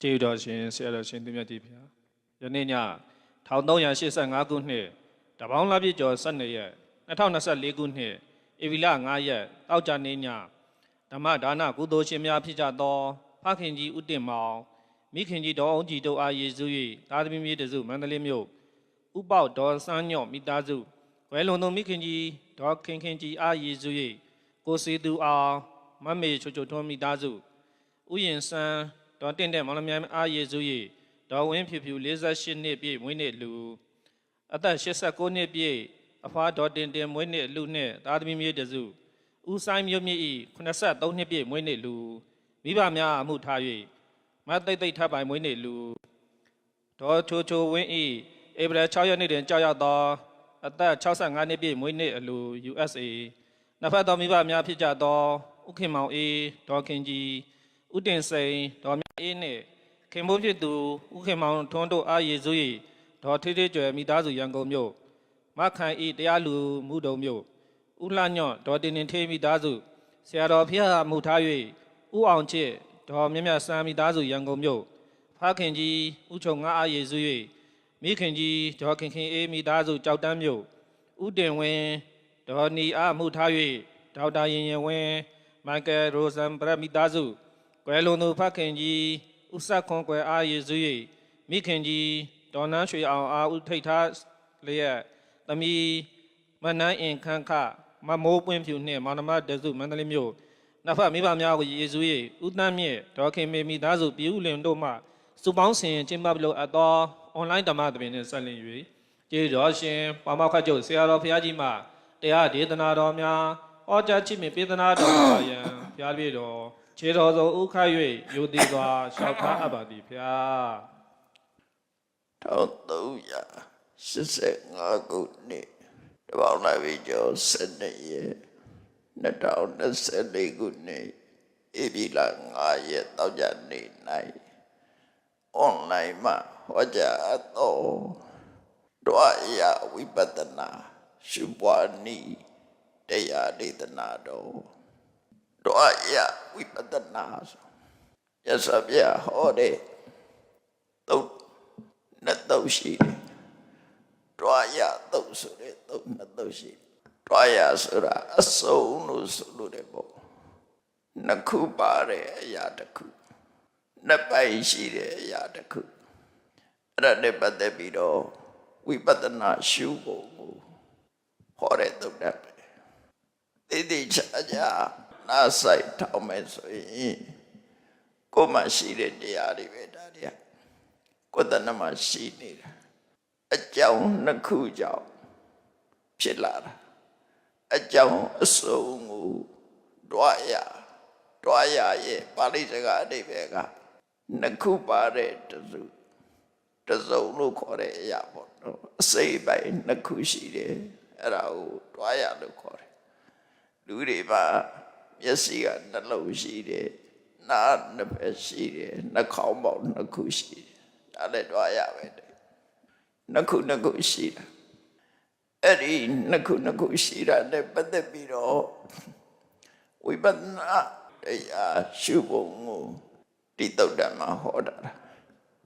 ကျေးတော်ရှင်ဆရာတော်ရှင်သူမြတ်ကြီးဖေ။ယနေ့ည1385ခုနှစ်တပေါင်းလပြည့်ကျော်12ရက်2024ခုနှစ်ဧပြီလ9ရက်တောက်ကြနေ့ညဓမ္မဒါနကုသိုလ်ရှင်များဖြစ်ကြသောဖခင်ကြီးဦးတင်မောင်မိခင်ကြီးဒေါ်အောင်ကြည်တို့အားရည်စူး၍သာသမီမြေတစုမန္တလေးမြို့ဥပေါဒေါ်စန်းညော့မိသားစုဝဲလွန်သူမိခင်ကြီးဒေါ်ခင်ခင်ကြီးအားရည်စူး၍ကိုစီသူအောင်မမေချိုချိုထွန်းမိသားစုဥယျင်စန်းဒေါ်တင့်တဲ့မောင်နှမအားရည်စူး၍ဒေါ်ဝင်းဖြူဖြူ48နှစ်ပြည့်မွေးနေ့လူအသက်89နှစ်ပြည့်အဖွားဒေါ်တင်တင်မွေးနေ့လူနှင့်သာသမီမြေတစုဦးဆိုင်မျိုးမြင့်ဤ83နှစ်ပြည့်မွေးနေ့လူမိဘများအမှုထား၍မတ်သိတ်ထပ်ပိုင်မွေးနေ့လူဒေါ်ချိုချိုဝင်းဤဧပြီ6ရက်နေ့တွင်ကြောက်ရောက်သောအသက်65နှစ်ပြည့်မွေးနေ့အလူ USA နှစ်ဖက်သောမိဘများဖြစ်ကြသောဥခင်မောင်အေးဒေါ်ခင်ကြီးဥတင်စိန်ဒေါ်မြအေးနှင့်ခင်မိုးဖြစ်သူဥခင်မောင်ထွန်းတို့အားရည်စူး၍ဒေါ်ထေးထေးကျွယ်မိသားစုရန်ကုန်မြို့မခန့်ဤတရားလူမှုတုံမြို့ဥလှညွန့်ဒေါ်တင်တင်ထေးမိသားစုဆရာတော်ဖျားမှုထား၍ဥအောင်ချစ်ဒေါ်မြမြစံမိသားစုရန်ကုန်မြို့ဖခင်ကြီးဥချုံငါအားရည်စူး၍မိခင်ကြီးဒေါ်ခင်ခင်အေးမိသားစုကြောက်တန်းမြို့ဥတင်ဝင်းဒေါ်နီအားမှုထား၍ဒေါက်တာရင်ရင်ဝင်းမိုက်ကယ်ရိုဇန်ဘရက်မိသားစုကွယ်လွန်သူဖခင်ကြီးဥဆက်ခွန်ကွယ်အားရည်စူး၍မိခင်ကြီးဒေါ်နန်းရွှေအောင်အားဥထိတ်ထားလျက်သမီးမနန်းအင်ခန့်ခမမိုးပွင့်ဖြူနှင့်မောင်နှမတစုမန္တလေးမြို့နှစ်ဖက်မိဘများကိုရည်စူး၍ဥတန်းမြင့်ဒေါ်ခင်မေမိသားစုပြည်ဦးလင်တို့မှစုပေါင်းဆင်ကျင်းပလို့အပ်သောအွန်လိုင်းဓမ္မသဘင်နှင့်ဆက်လင်း၍ကျေးဇူးတော်ရှင်ပါမောက္ခချုပ်ဆရာတော်ဘုရားကြီးမှတရားဒေသနာတော်များဟောကြားချစ်မြတ်ပေးသနာတော်ပါယံဘုရားပြည့်တော်ခြေတော်ဆုံးဥခ၍ယူသည်စွာလျှောက်ထားအပ်ပါသည်ဘုရား1385ခုနှစ်တပေါင်းလာပြီကျော်12ရက်2024ခုနှစ်ဧပြီလ9ရက်တောက်ကြနေ့၌အွန်လိုင်းမှာဟောကြားသောဒွါရဝိပဿနာရှုပွားနည်းတရားဒေသနာတော်ဒွါရဝိပဿနာရသဗျာဟောတဲ့နှစ်တုပ်ရှိတယ်ဒွါရတုပ်ဆိုတဲ့နှစ်တုပ်ရှိဒွါရဆိုတာအစုံလို့ဆိုလို့တယ်ပေါ့နှစ်ခုပါတဲ့အရာတစ်ခုနှစ်ပိုင်းရှိတဲ့အရာတစ်ခုအဲ့ဒါနဲ့ပတ်သက်ပြီးတော့ဝိပဿနာရှုဖို့ကိုဟောတဲ့တုပ်တယ်တိတိကျကျနားဆိုင်ထောက်မယ်ဆိုရင်ကိုယ်မှရှိတဲ့တရားတွေပဲဒါတွေကကိုယ်တဏ္ဍမှာရှိနေတာအကြောင်းနှစ်ခုကြောင့်ဖြစ်လာတာအကြောင်းအစုံကိုဒွါရရဲ့ပါဠိစကားအဓိပ္ပာယ်ကနှစ်ခုပါတဲ့တစုံလို့ခေါ်တဲ့အရာပေါ့နော်အစိပ်ပိုင်းနှစ်ခုရှိတယ်အဲ့ဒါကိုဒွါရလို့ခေါ်တယ်လူတွေမှာမျက်စိကနှလုံးရှိတယ်နားနှစ်ဖက်ရှိတယ်နှာခေါင်းပေါက်နှစ်ခုရှိတယ်ဒါလည်းဒွါရပဲနှစ်ခုရှိတာအဲ့ဒီနှစ်ခုရှိတာနဲ့ပတ်သက်ပြီးတော့ဝိပဿနာတရားရှုဖို့ကိုဒီသုတ်တံမှာဟောတာ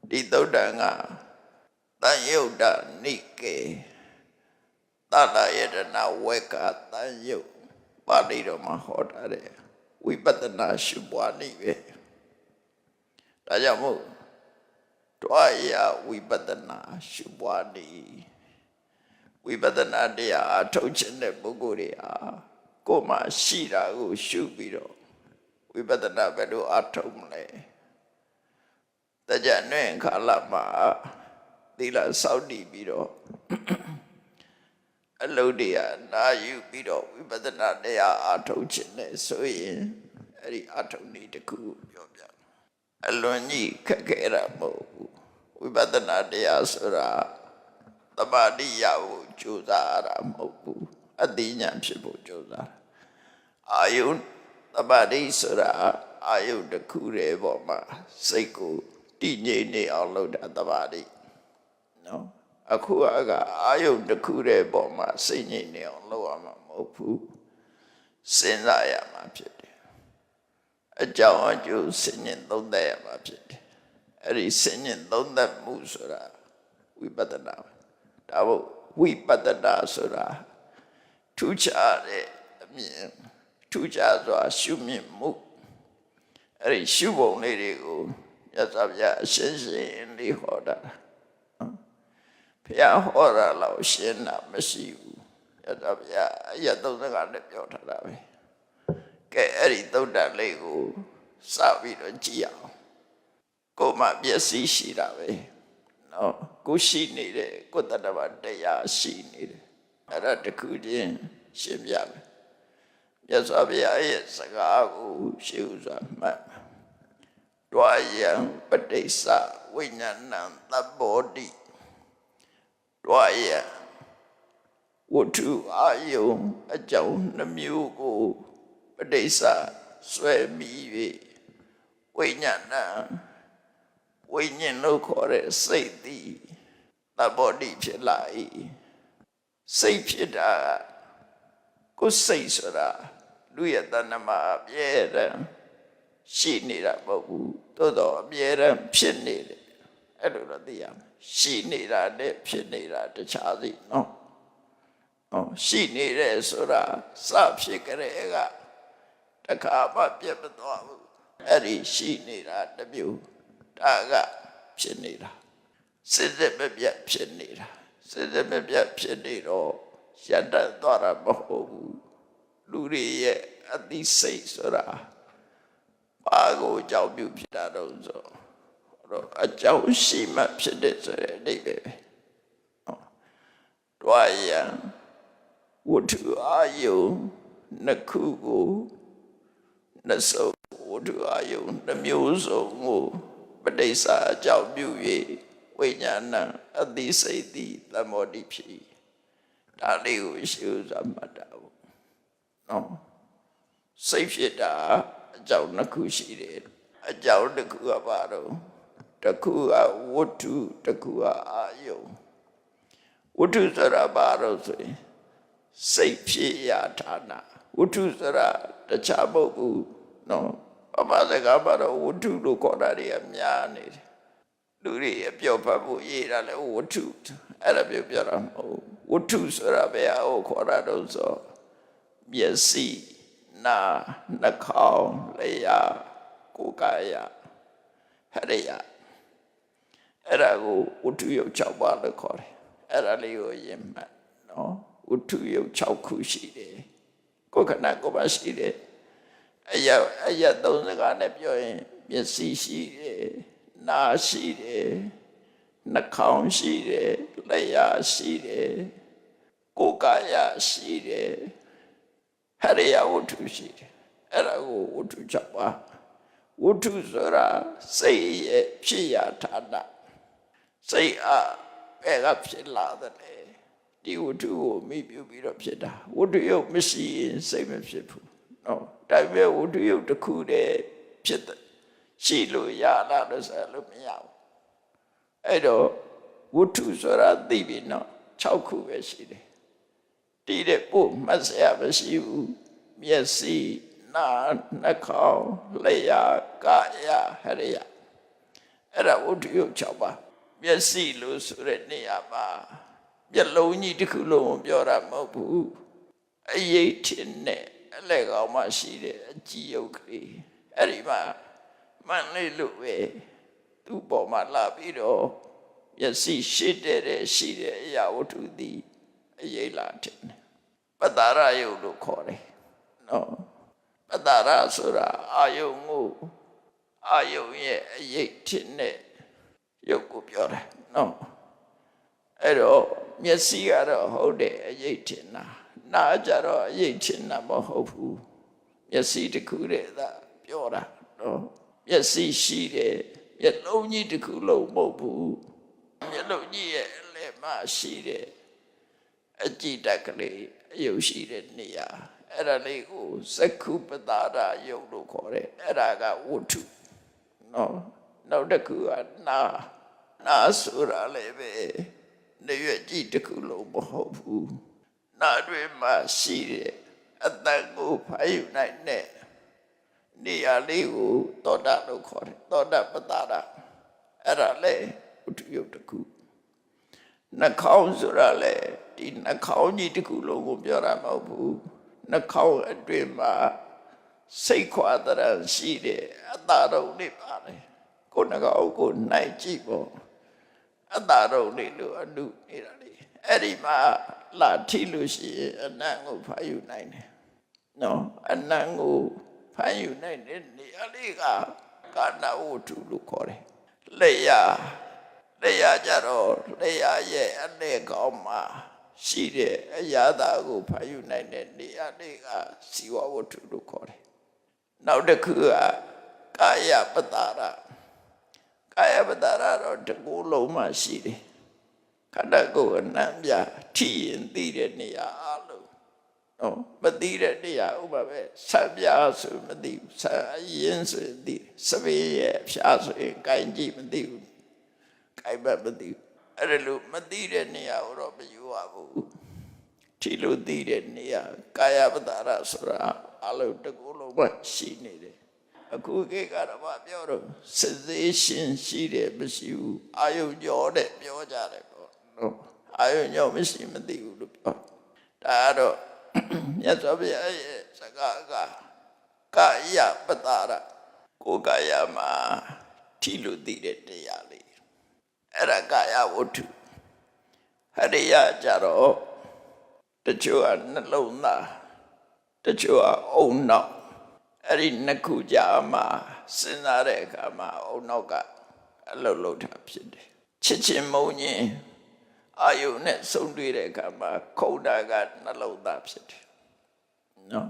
ဒီသုတ်တံကတန်ယုတ်တနိကေသတ္တယတနာဝေကတန်ယုတ်ပါဠိတော်မှာဟောတာတဲ့ဝိပဿနာရှုပွားနည်းပဲဒါကြောင့်မို့ဒွါရဝိပဿနာရှုပွားနည်းဝိပဿနာတရားအထုတ်ခြင်းတဲ့ပုဂ္ဂိုလ်တွေဟာကိုယ်မှာရှိတာကိုရှုပြီးတော့ဝိပဿနာဘယ်လိုအထုတ်မလဲတရားနဲ့ခါလာမှာသီလစောင့်တည်ပြီးတော့အလုံးတရားနာယူပြီးတော့ဝိပဿနာတရားအထုတ်ခြင်းနဲ့ဆိုရင်အဲ့ဒီအထုတ်နည်းတစ်ခုပြောပြအလွန်ကြီးခက်ခဲတာမဟုတ်ဘူးဝိပဿနာတရားဆိုတာသမာဓိရဖို့ကြိုးစားရတာမဟုတ်ဘူးအသိဉာဏ်ဖြစ်ဖို့ကြိုးစားအာယုသမာဓိဆိုတာအာယုတစ်ခုတည်းပေါ်မှာစိတ်ကိုတည်ငြိမ်နေအောင်လုပ်တာသမာဓိနော်အခုကအာယုတစ်ခုတည်းပေါ်မှာစိတ်ငြိမ်နေအောင်လုပ်ရမှာမဟုတ်ဘူးစဉ်းစားရမှာဖြစ်တယ်အကြောင်းအကျိုးစဉ်းကျင်သုံးသပ်ရမှာဖြစ်တယ် အဲ့ဒီစဉ္ညင်သုံးသက်မှုဆိုတာဝိပဿနာဒါဘုဝိပဿနာဆိုတာထူးခြားတဲ့အမြင်ထူးခြားစွာရှုမြင်မှုအဲ့ဒီရှုပုံလေးတွေကိုမြတ်စွာဘုရားအရှင်းရှင်းလေးဟောတာဘုရားဟောတာလောက်ရှင်းတာမရှိဘူးမြတ်စွာဘုရားအယတ်35နဲ့ပြောထားတာပဲကဲအဲ့ဒီသုတ္တလေးကိုစပြီးတော့ကြည့်အောင်ကိုယ်မှမျက်စိရှိတာပဲနော်ကိုရှိနေတယ်ကိုယ်တတ္တဝတရားရှိနေတယ်အဲ့ဒါတခုချင်းရှင်းပြမယ်မြတ်စွာဘုရားရဲ့စကားကိုရှင်းဥစွာမှတ်တွာယံပဋိစ္စဝိညာဏံသဗ္ဗောတိတွာယံဝတ္ထုအာယုံအကြောင်းနှမျိုးကိုပဋိစ္စဆွဲမိ၍ဝိညာဏဝိညာဉ်လို့ခေါ်တဲ့စိတ်သည်သဗ္ဗောတိဖြစ်လာ၏စိတ်ဖြစ်တာကိုယ်စိတ်ဆိုတာလူရဲ့တဏ္ဍမှာအမြဲတမ်းရှိနေတာမဟုတ်ဘူးသို့တော့အမြဲတမ်းဖြစ်နေတယ်အဲ့လိုတော့သိရမယ်ရှိနေတာနဲ့ဖြစ်နေတာတခြားစီနော်ရှိနေတယ်ဆိုတာစဖြစ်ကြတဲ့ကတခါမှပြတ်မသွားဘူးအဲ့ဒီရှိနေတာတစ်မျိုးဒါကဖြစ်နေတာစစ်စစ်မပြတ်ဖြစ်နေတာစစ်စစ်မပြတ်ဖြစ်နေတော့ရတ္တသွားတာမဟုတ်ဘူးလူတွေရဲ့အသိစိတ်ဆိုတာဘာကိုအကြောင်းပြုဖြစ်တာတော့ဆိုတော့အကြောင်းရှိမှဖြစ်တဲ့ဆိုတဲ့အဓိပ္ပာယ်ပဲတွားရန်ဝတ္ထုအာယုနှစ်ခုကိုနှစုံဝတ္ထုအာယုနှမျိုးစုံကိုပဋိစ္စအကြောင်းပြု၍ဝိညာဏအသိစိတ်သည်သမောတိဖြစ်ဒါလေးကိုရှုစမ်းမှတ်တာပေါ့နော်စိတ်ဖြစ်တာအကြောင်းနှစ်ခုရှိတယ်အကြောင်းတစ်ခုကဘာတော့တစ်ခုကဝတ္ထုတစ်ခုကအာယုဝတ္ထုဆိုတာဘာတော့ဆိုရင်စိတ်ဖြစ်ရဌာနဝတ္ထုဆိုတာတခြားမဟုတ်ဘူးနော်ဘာမှစကားပါတော့ဝတ္ထုလို့ခေါ်တာတွေအများနေတယ်လူတွေအပြောဖတ်ဖို့ရေးတာလဲဝတ္ထုအဲ့ဒါပြောတာမဟုတ်ဝတ္ထုဆိုတာဘယ်ဟာကိုခေါ်တာတော့ဆိုမျက်စိနာနှာခေါင်းလျှာကိုယ်ကာယဟရိယအဲ့ဒါကိုဝတ္ထုရုပ်6ပါးလို့ခေါ်တယ်အဲ့ဒါလေးကိုယင်မှတ်နော်ဝတ္ထုရုပ်6ခုရှိတယ်ကိုယ်ခန္ဓာကိုယ်ပါရှိတယ်အယ30နဲ့ပြောရင်မျက်စိရှိတယ်နားရှိတယ်နှာခေါင်းရှိတယ်လျှာရှိတယ်ကိုယ်ကာယရှိတယ်ဟရိယဝတ္ထုရှိတယ်အဲ့ဒါကိုဝတ္ထု6ပါးဝတ္ထုဆိုတာစိတ်ရဲ့ဖြစ်ရဌာနစိတ်အားဘယ်ကဖြစ်လာတယ်လဲဒီဝတ္ထုကိုမိပြုပြီးတော့ဖြစ်တာဝတ္ထုရုပ်မရှိရင်စိတ်မဖြစ်ဘူးနော်ဒါပေမဲ့ဝတ္ထုရုပ်တစ်ခုတည်းဖြစ်တယ်ရှိလို့ရလာလို့ဆိုလို့မရဘူးအဲ့တော့ဝတ္ထုဆိုတာသိပြီနော်6ခုပဲရှိတယ်ဒီတဲ့ပို့မှတ်စရာမရှိဘူးမျက်စိနာနှာခေါင်းလျှာကာယဟရိယအဲ့ဒါဝတ္ထုရုပ်6ပါးမျက်စိလို့ဆိုတဲ့နေရာမှာမျက်လုံးကြီးတစ်ခုလုံးပြောတာမဟုတ်ဘူးအရေးထင်နဲ့အလက်ကောင်မှရှိတဲ့အကြည့်ရုပ်ကလေးအဲ့ဒီမှာမှန်လေးလို့ပဲသူ့ပေါ်မှာလာပြီးတော့မျက်စိရှိတဲ့ရှိတဲ့အရာဝတ္ထုသည်အရေးလာတယ်ပတ္တာရယုတ်လို့ခေါ်တယ်နော်ပတ္တာရဆိုတာအာယုံကိုအာယုံရဲ့အရေးထင်တဲ့ရုပ်ကိုပြောတယ်နော်အဲ့တော့မျက်စိကတော့ဟုတ်တယ်အရေးထင်တာနားကြတော့အရေးထင်တာမဟုတ်ဘူးမျက်စိတစ်ခုတည်းသာပြောတာနော်မျက်စိရှိတယ်မျက်လုံးကြီးတစ်ခုလုံးမဟုတ်ဘူးမျက်လုံးကြီးရဲ့အလယ်မှာရှိတယ်အကြည့်တက်ကလေးအယုတ်ရှိတဲ့နေရာအဲ့ဒါလေးကိုသက္ခုပတာရယုတ်လို့ခေါ်တယ်အဲ့ဒါကဝတ္ထုနော်နောက်တစ်ခုကနာဆိုတာလည်းပဲနေရကြည့်တစ်ခုလုံးမဟုတ်ဘူးနာတွေမှာရှိတယ်အတန်ကိုဖာယူနိုင်တဲ့နေရာလေးကိုသောတာလို့ခေါ်တယ်သောတာပတာရ အဲ့ဒါလေဝတ္ထုယုတ်တစ်ခုနှာခေါင်းဆိုတာလေဒီနှာခေါင်းကြီးတစ်ခုလုံးကိုပြောတာမဟုတ်ဘူးနှာခေါင်းအတွင်းမှာစိတ်ခွာတရရှိတဲ့အတားတော်တွေပါတယ်ကိုယ်နှာခေါင်းကိုနိုင်ကြည့်ပေါ့အတားတော်တွေလို့အနုနေတာလေအဲ့ဒီမှာလာထိလို့ရှိရင်အနံ့ကိုဖမ်းယူနိုင်တယ်နော်အနံ့ကိုဖမ်းယူနိုင်တဲ့နေရာလေးကကာဏဝတ္ထုလို့ခေါ်တယ်လက်ရကြတော့လက်ရရဲ့အလက်ကောင်းမှာရှိတဲ့အရာသာကိုဖမ်းယူနိုင်တဲ့နေရာလေးကစီဝဝတ္ထုလို့ခေါ်တယ်နောက်တစ်ခုကကာယပတာရတော့တကူလုံးမှရှိတယ်ခန္ဓာကိုယ်အနံ့ပြထိရင်သိတဲ့နေရာအလုံးနော်မသိတဲ့နေရာဥပမာပဲဆက်ပြဆိုမသိဘူးဆက်ရင်ဆိုသိစပင်းရဲ့ဖြာဆိုရင်ကိုင်ကြည့်မသိဘူးကိုင်ဘက်မသိဘူးအဲ့ဒါလို့မသိတဲ့နေရာကိုတော့မယူရဘူးထိလို့သိတဲ့နေရာကာယပတာရဆိုတာအလုံးတကူလုံးမှရှိနေတယ်အခုခေတ်ကတော့ဘာပြောတော့စစ်သေးရှင်ရှိတယ်မရှိဘူးအာယုံကြောတဲ့ပြောကြတယ်ပေါ့နော်အာယုံကြောမရှိမသိဘူးလို့ပြောဒါကတော့မြတ်စွာဘုရားရဲ့စကားကကာယပတာရကိုယ်ကာယမှာထိလို့သိတဲ့တရားလေးအဲ့ဒါကာယဝတ္ထုဟရိယကြတော့တချို့ကနှလုံးသားတချို့ကအုံနောက်အဲ့ဒီနှစ်ခုကြားမှာစဉ်းစားတဲ့အခါမှာအုံနောက်ကအလုတ်လုတ်တာဖြစ်တယ်ချစ်ချင်းမုန်းခြင်းအာယုန်နဲ့ဆုံတွေ့တဲ့အခါမှာခုံတာကနှလုံးသားဖြစ်တယ်နော်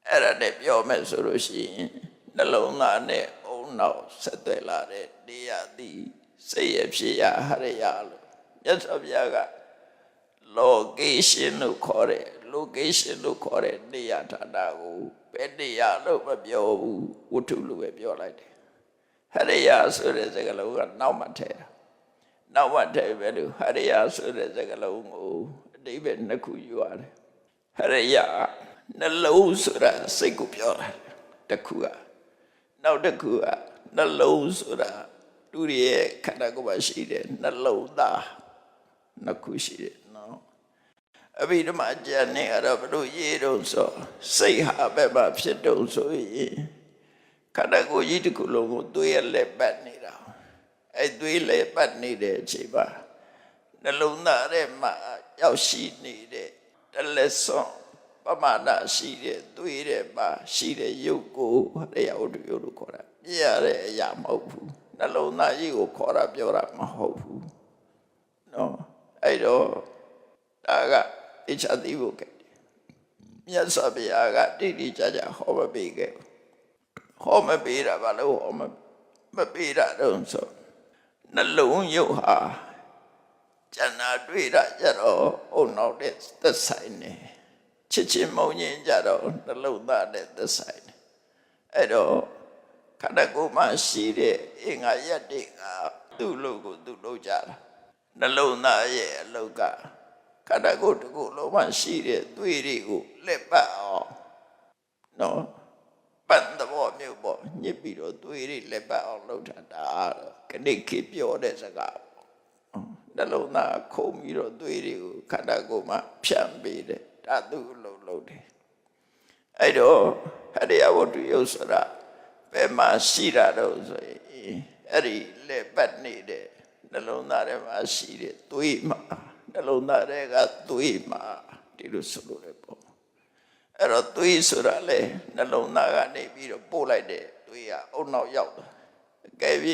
အဲ့ဒါနဲ့ပြောမယ်ဆိုလို့ရှိရင်နှလုံးသားနဲ့အုံနောက်ဆက်သွယ်လာတဲ့တရားသည်စိတ်ရဖြစ်ရဟရိယလို့မြတ်စွာဘုရားက location လို့ခေါ်တယ် location လို့ခေါ်တဲ့နေရာဌာနကိုဘယ်နေရာလို့မပြောဘူးဝတ္ထုလို့ပဲပြောလိုက်တယ်ဟရိယဆိုတဲ့စကားလုံးကနောက်မှထည့်တာနောက်မှထည့်ပဲလို့ဟရိယဆိုတဲ့စကားလုံးကိုအတိပ္ပယ်နှစ်ခုယူရတယ်ဟရိယနှလုံးဆိုတာစိတ်ကိုပြောတာတစ်ခုကနောက်တစ်ခုကနှလုံးဆိုတာသူရဲ့ခန္ဓာကိုယ်မှာရှိတဲ့နှလုံးသားနှစ်ခုရှိတယ်နော်အဘိဓမ္မာကျမ်းနဲ့ကတော့ဘယ်လိုရေးတော့ဆိုစိတ်ဟာဘယ်မှာဖြစ်တော့ဆိုရင်ခန္ဓာကိုယ်ကြီးတစ်ခုလုံးကိုသွေးရလက်ပတ်နေတာအဲ့သွေးလက်ပတ်နေတဲ့အချိန်မှာနှလုံးသားထဲမှာရောက်ရှိနေတဲ့တလက်စွန်ပမာဏရှိတဲ့သွေးထဲမှာရှိတဲ့ရုပ်ကိုတရားဝတ္ထုလို့ခေါ်တာပြရတဲ့အရာမဟုတ်ဘူးနှလုံးသားကြီးကိုခေါ်တာပြောတာမဟုတ်ဘူးနော်အဲ့တော့ဒါကဣချာတိဘုကမြတ်စွာဘုရားကတိတိကျကျဟောမပေးခဲ့ဟောမပေးတာဘာလို့ဟောမပေးတာတော့ဆိုနှလုံးရုပ်ဟာကျန်တာတွေ့တာကြတော့အုံနောက်တဲ့သက်ဆိုင်နေချစ်ချင်းမုန်းခြင်းကြတော့နှလုံးသားနဲ့သက်ဆိုင်နေအဲ့တော့ခန္ဓာကိုယ်မှာရှိတဲ့အင်္ဂါရက်တွေကသူ့လို့ကိုသူ့လို့ကြတာနှလုံးသားရဲ့အလုတ်ကခန္ဓာကိုယ်တစ်ခုလုံးမှာရှိတဲ့သွေးတွေကိုလက်ပတ်အောင်နော်ပတ်သဘောမျိုးပေါ့ညစ်ပြီးတော့သွေးတွေလက်ပတ်အောင်လုပ်တာဒါခဏခေပြောတဲ့စကားနှလုံးသားခုံပြီးတော့သွေးတွေကိုခန္ဓာကိုယ်မှာဖြန့်ပေးတယ်ဒါသူ့လုပ်တယ်အဲ့တော့ဟရိယဝတ္ထုယုတ်ဆိုတာဘယ်မှာရှိတာတော့ဆိုရင်အဲ့ဒီလက်ပတ်နေတဲ့နှလုံးသားထဲမှာရှိတဲ့သွေးမှာနှလုံးသားထဲကသွေးမှာဒီလိုဆိုလို့လေပေါ့အဲ့တော့သွေးဆိုတာလေနှလုံးသားကနေပြီးတော့ပို့လိုက်တဲ့သွေးကအုံနောက်ရောက်တာအကယ်၍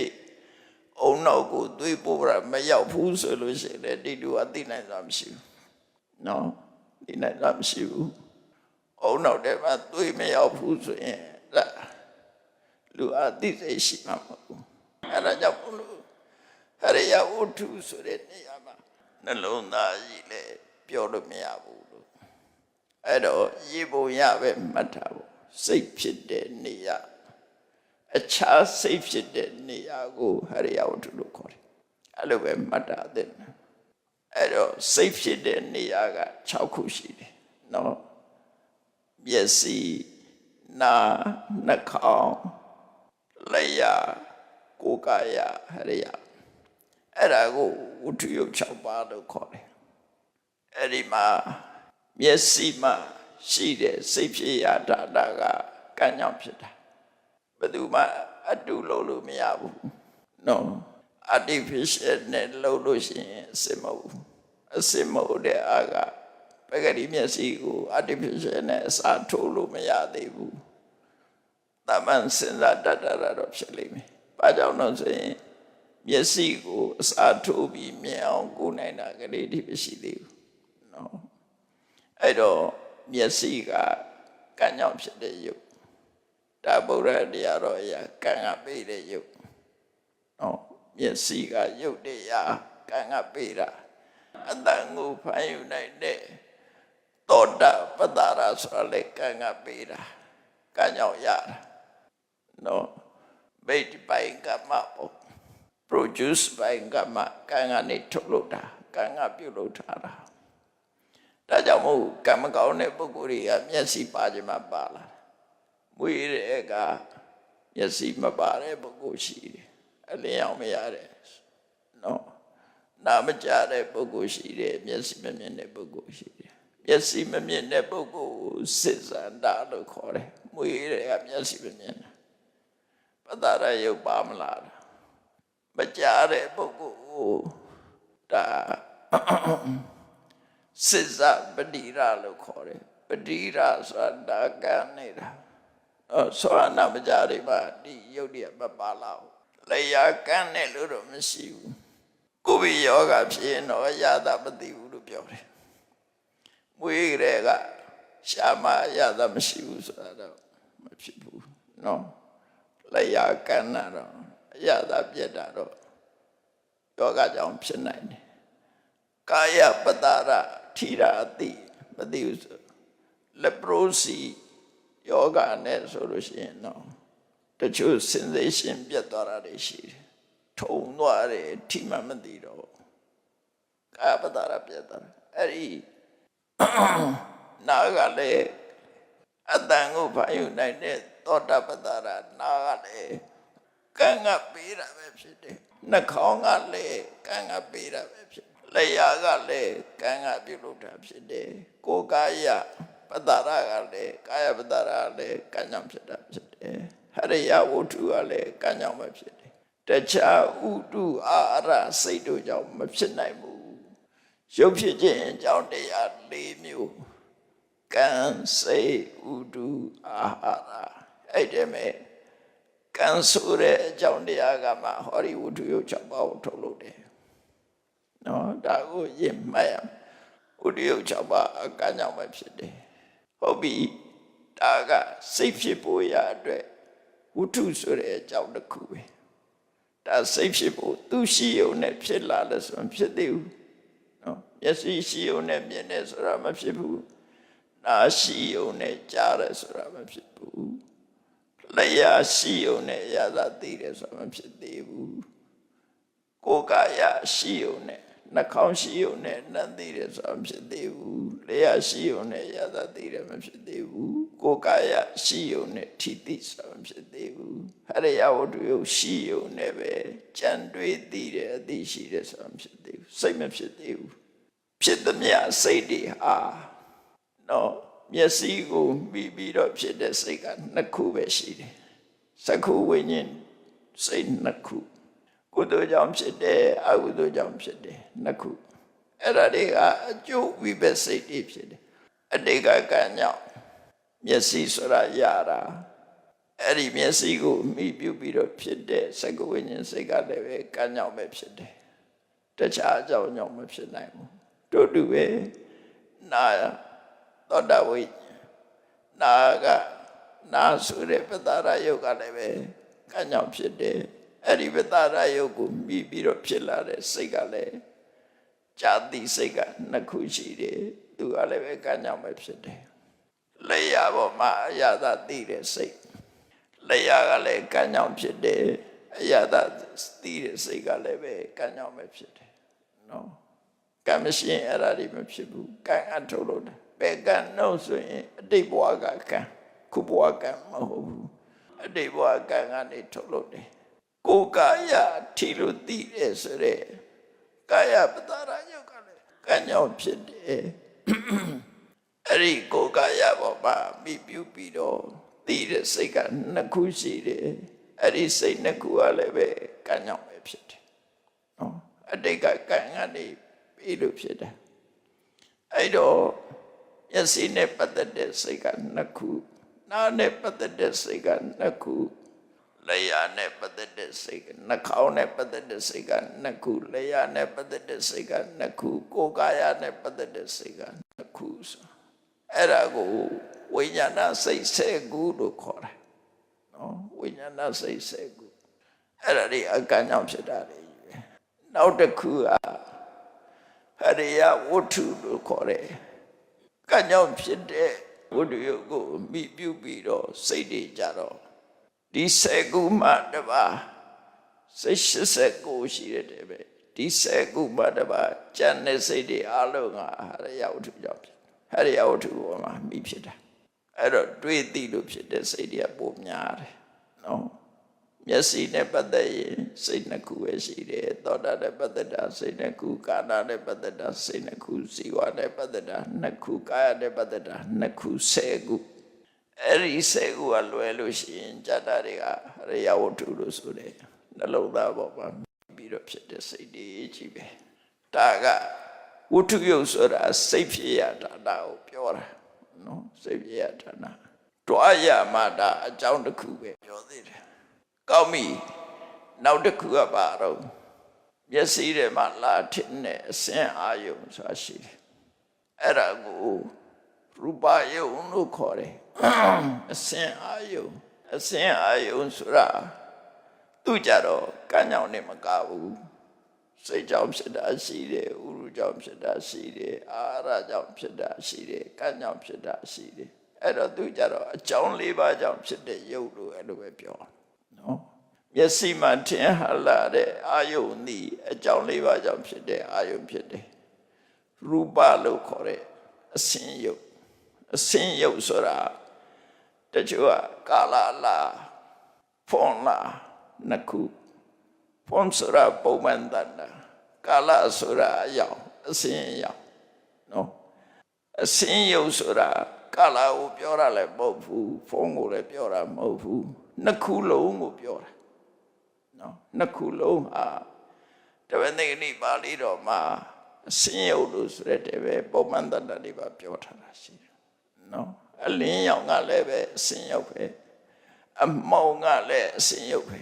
အုံနောက်ကိုသွေးပို့တာမရောက်ဘူးဆိုလို့ရှိရင်ဒီလူအသိနိုင်တာမရှိဘူးနော်သိနိုင်တာမရှိဘူးအုံနောက်ထဲမှာသွေးမရောက်ဘူးဆိုရင်လူအသိစိတ်ရှိမှာမဟုတ်ဘူးအဲ့ဒါကြောင့်ဘုလို့ဟရိယဝတ္ထုဆိုတဲ့နေရာမှာနှလုံးသားကြီးလည်းပြောလို့မရဘူးလို့အဲ့တော့ရေပုံရပဲမှတ်ထားဖို့စိတ်ဖြစ်တဲ့နေရာအခြားစိတ်ဖြစ်တဲ့နေရာကိုဟရိယဝတ္ထုလို့ခေါ်တယ်အဲ့လိုပဲမှတ်ထားတဲ့အဲ့တော့စိတ်ဖြစ်တဲ့နေရာက6ခုရှိတယ်နော်မျက်စိနာနှာခေါင်းလျှာ ကိုယ်ကာယဟရိယအဲ့ဒါကိုဝတ္ထုယုတ်6ပါးလို့ခေါ်တယ်အဲ့ဒီမှာမျက်စိမှာရှိတဲ့စိတ်ဖြစ်ရတာကကံကြောင့်ဖြစ်တာဘယ်သူမှအတူလုပ်လို့မရဘူးနော် artificial နဲ့လုပ်လို့ရှိရင်အစစ်မဟုတ်ဘူးအစစ်မဟုတ်တဲ့အာကပဂတိမျက်စိကို artificial နဲ့အစားထိုးလို့မရသေးဘူးတမန်စဉ်းစားတတ်တာတော့ဖြစ်လိမ့်မယ်ဘာကြောင့်လဲဆိုရင်မျက်စိကိုအစားထိုးပြီးမြင်အောင်ကိုယ်နိုင်တာကလေးဒီမရှိသေးဘူးနော်အဲ့တော့မျက်စိကကံကြောင့်ဖြစ်တဲ့ယုတ်ဒါဗုဒ္ဓတရားတော်အရာကံကပေးတဲ့ယုတ်နော်မျက်စိကယုတ်တရားကံကပေးတာအတန်ကိုဖန်ယူနိုင်တဲ့သောတာပတ္တရာဆိုတာလေကံကပေးတာကံကြောင့်ရတာနော်ဗိတ္တိပိုင်ကမ္မပေါ့ produce ပိုင်ကမ္မကံကနေထုတ်လုပ်တာကံကပြုလုပ်ထားတာဒါကြောင့်မို့ကံမကောင်းတဲ့ပုဂ္ဂိုလ်တွေကမျက်စိပါခြင်းမှာပါလာမွေးတဲ့ကမျက်စိမပါတဲ့ပုဂ္ဂိုလ်ရှိတယ်အလင်းအောင်မရတဲ့နော်နာမကြတဲ့ပုဂ္ဂိုလ်ရှိတယ်မျက်စိမမြင်တဲ့ပုဂ္ဂိုလ်ရှိတယ်မျက်စိမမြင်တဲ့ပုဂ္ဂိုလ်ကိုစစ်စန္ဒလို့ခေါ်တယ်မွေးတဲ့ကမျက်စိမမြင်တာပတ္တရယုတ်ပါမလားမကြတဲ့ပုဂ္ဂိုလ်ကိုဒါစစ်စပတိရလို့ခေါ်တယ်ပတိရဆိုတာကံနေတာဆောရနာမကြတွေပါဒီယုတ်တွေမပါလာဘူးလေယာကံနဲ့လို့တော့မရှိဘူးကိုယ်ပြီးယောဂဖြစ်ရင်တော့ရတာမသိဘူးလို့ပြောတယ်မွေးတဲ့ကရှာမရတာမရှိဘူးဆိုတာတော့မဖြစ်ဘူးနော်လေယာကံနာတော့ရတာပြက်တာတော့ယောဂကြောင့်ဖြစ်နိုင်တယ်ကာယပတ္တရထိရာတိမသိဘူးဆိုလက်ပရိုစီယောဂနဲ့ဆိုလို့ရှိရင်တော့တချို့ sensation ပြတ်သွားတာတွေရှိတယ်ထုံသွားတယ်ထိမှမသိတော့ကာယပတ္တရပြတ်သွားတယ်အဲ့ဒီနာကလည်းအတန်ကိုဖန်ယူနိုင်တဲ့သောတာပတ္တရနာကလည်းကံကပေးတာပဲဖြစ်တယ်နှာခေါင်းကလည်းကံကပေးတာပဲဖြစ်တယ်လျှာကလည်းကံကပြုလုပ်တာဖြစ်တယ်ကိုယ်ကာယပတ္တရကလည်းကာယပတ္တရကလည်းကံကြောင့်ဖြစ်တာဖြစ်တယ်ဟရိယဝတ္ထုကလည်းကံကြောင့်ပဲဖြစ်တယ်တခြားဥတုအာရစိတ်တို့ကြောင့်မဖြစ်နိုင်ဘူးရုပ်ဖြစ်ခြင်းအကြောင်းတရား၄မျိုးကံစိတ်ဥတုအာဟာရအဲ့ဒီမဲ့ကံဆိုတဲ့အကြောင်းတရားကမှဟောဒီဝတ္ထုယုတ်6ပါးကိုထုတ်လုပ်တယ်နော်ဒါကိုရင်မှတ်ရမယ်ဝတ္ထုယုတ်6ပါးအကံကြောင့်ပဲဖြစ်တယ်ဟုတ်ပြီဒါကစိတ်ဖြစ်ဖို့ရအတွက်ဝတ္ထုဆိုတဲ့အကြောင်းတစ်ခုပဲဒါစိတ်ဖြစ်ဖို့သူရှိုံနဲ့ဖြစ်လာလို့ဆိုရင်ဖြစ်သေးဘူးနော်မျက်စိရှိုံနဲ့မြင်တယ်ဆိုတာမဖြစ်ဘူးနားရှိုံနဲ့ကြားတယ်ဆိုတာမဖြစ်ဘူးလျှာရှိုံနဲ့ရတာသိတယ်ဆိုတာမဖြစ်သေးဘူးကိုယ်ကာယရှိုံနဲ့နှာခေါင်းရှိုံနဲ့နံသိတယ်ဆိုတာမဖြစ်သေးဘူးလျှာရှိုံနဲ့ရတာသိတယ်မဖြစ်သေးဘူးကိုယ်ကာယရှိုံနဲ့ထိသိဆိုတာမဖြစ်သေးဘူးဟရိယဝတ္ထုယုတ်ရှိုံနဲ့ပဲကြံတွေးသိတယ်အသိရှိတယ်ဆိုတာမဖြစ်သေးဘူးစိတ်မဖြစ်သေးဘူးဖြစ်သမျှစိတ်တွေဟာနော်မျက်စိကိုမိပြီးတော့ဖြစ်တဲ့စိတ်ကနှစ်ခုပဲရှိတယ်သက္ခုဝိညာဉ်စိတ်နှစ်ခုကုသိုလ်ကြောင့်ဖြစ်တယ်အကုသိုလ်ကြောင့်ဖြစ်တယ်နှစ်ခုအဲ့ဒါတွေကအကျိုးဝိပဿစိတ်တွေဖြစ်တယ်အတိတ်ကကံကြောင့်မျက်စိဆိုတာရတာအဲ့ဒီမျက်စိကိုမိပြုပြီးတော့ဖြစ်တဲ့သက္ခုဝိညာဉ်စိတ်ကလည်းပဲကံကြောင့်ပဲဖြစ်တယ်တခြားအကြောင်းကြောင့်မဖြစ်နိုင်ဘူးတို့တူပဲနာသောတာဝိနာကနာဆိုတဲ့ပတ္တရယုတ်ကလည်းပဲကံကြောင့်ဖြစ်တယ်အဲ့ဒီပတ္တရယုတ်ကိုမြည်ပြီးတော့ဖြစ်လာတဲ့စိတ်ကလည်းဇာတိစိတ်ကနှစ်ခုရှိတယ်သူကလည်းပဲကံကြောင့်ပဲဖြစ်တယ်လျှာပေါ်မှာအရသာသိတဲ့စိတ်လျှာကလည်းကံကြောင့်ဖြစ်တယ်အရသာသိတဲ့စိတ်ကလည်းပဲကံကြောင့်ပဲဖြစ်တယ်နော်ကံမရှိရင်အဲ့ဒါတွေမဖြစ်ဘူးကံအထုတ်လို့တယ်ဘယ်ကံနှုတ်ဆိုရင်အတိတ်ဘဝကံခုဘဝကံမဟုတ်ဘူးအတိတ်ဘဝကံကနေထုတ်လို့တယ် ကိုယ်ကာယထီလို့သိတယ်ဆိုတဲ့ကာယပတာရယုတ်ကလည်းကံကြောင့်ဖြစ်တယ်အဲ့ဒီကိုယ်ကာယပေါ်မှာမိပြုပြီးတော့သိတဲ့စိတ်ကနှစ်ခုရှိတယ်အဲ့ဒီစိတ်နှစ်ခုကလည်းပဲကံကြောင့်ပဲဖြစ်တယ်နော်အတိတ်ကကံကနေပြီးလို့ဖြစ်တယ်အဲ့တော့မျက်စိနဲ့ပတ်သက်တဲ့စိတ်ကနှစ်ခုနားနဲ့ပတ်သက်တဲ့စိတ်ကနှစ်ခုလျှာနဲ့ပတ်သက်တဲ့စိတ်ကနှာခေါင်းနဲ့ပတ်သက်တဲ့စိတ်ကနှစ်ခုလျှာနဲ့ပတ်သက်တဲ့စိတ်ကနှစ်ခုကိုယ်ကာယနဲ့ပတ်သက်တဲ့စိတ်ကနှစ်ခုဆိုအဲ့ဒါကိုဝိညာဏစိတ်10ခုလို့ခေါ်တယ်နော်ဝိညာဏစိတ်10ခုအဲ့ဒါဒီအကံကြောင့်ဖြစ်တာလေနောက်တစ်ခုကဟရိယဝတ္ထုလို့ခေါ်တယ်ကံကြောင့်ဖြစ်တဲ့ဝတ္ထုယုတ်ကိုမိပြုပြီးတော့စိတ်တွေကြတော့ဒီ10ခုမှတပါစိတ်89ရှိတယ်ပဲဒီ10ခုမှတပါကျန်တဲ့စိတ်တွေအလုံးကဟရိယဝတ္ထုကြောင့်ဖြစ်ဟရိယဝတ္ထုပေါ်မှာမိဖြစ်တာအဲ့တော့တွေးသိလို့ဖြစ်တဲ့စိတ်တွေကပိုများတယ်နော်မျက်စိနဲ့ပတ်သက်ရင်စိတ်နှစ်ခုပဲရှိတယ်သောတာနဲ့ပတ်သက်တာစိတ်နှစ်ခုကာဏနဲ့ပတ်သက်တာစိတ်နှစ်ခုဇီဝနဲ့ပတ်သက်တာနှစ်ခုကာယနဲ့ပတ်သက်တာနှစ်ခု10ခုအဲ့ဒီ10ခုကလွယ်လို့ရှိရင်ဇာတာတွေကဟရိယဝတ္ထုလို့ဆိုတယ်နှလုံးသားပေါ်မှာပြီးတော့ဖြစ်တဲ့စိတ်တွေကြီးပဲဒါကဝတ္ထုယုတ်ဆိုတာစိတ်ဖြစ်ရတာကိုပြောတာနော်စိတ်ဖြစ်ရတာတွားရမှဒါအကြောင်းတစ်ခုပဲပြောသေးတယ်ကောင်းပြီနောက်တစ်ခုကပါတော့မျက်စိထဲမှာလာထင်တဲ့အစင်အာယုံဆိုတာရှိတယ်အဲ့ဒါကိုရူပယုံလို့ခေါ်တယ်အစင်အာယုံဆိုတာသူကြတော့ကံကြောင့်နဲ့မကဘူးစိတ်ကြောင့်ဖြစ်တာရှိတယ်ဥရုကြောင့်ဖြစ်တာရှိတယ်အာရကြောင့်ဖြစ်တာရှိတယ်ကံကြောင့်ဖြစ်တာရှိတယ်အဲ့တော့သူကြတော့အကြောင်း၄ပါးကြောင့်ဖြစ်တဲ့ယုတ်လို့အဲ့လိုပဲပြောနော်မျက်စိမှာထင်ဟလာတဲ့အာယုန်ဒီအကြောင်း၄ပါးကြောင့်ဖြစ်တဲ့အာယုန်ဖြစ်တယ်ရူပလို့ခေါ်တဲ့အစင်ယုတ်ဆိုတာတချို့ကကာလလာဖွန်လာနှစ်ခုဖွန်ဆိုတာပုံမှန်တတ်တာကာလဆိုတာအယောင်အစင်အယောင်နော်အစင်ယုတ်ဆိုတာကာလကိုပြောတာလည်းမဟုတ်ဘူးဖွန်ကိုလည်းပြောတာမဟုတ်ဘူးနှစ်ခုလုံးကိုပြောတာနော်နှစ်ခုလုံးဟာတပည့်နေနိပါဠိတော်မှာအစင်ယုတ်လို့ဆိုတဲ့ပဲပုံမှန်တတ်တာတွေပါပြောထားတာရှိတယ်နော်အလင်းရောင်ကလည်းပဲအစင်ယုတ်ပဲအမောင်ကလည်းအစင်ယုတ်ပဲ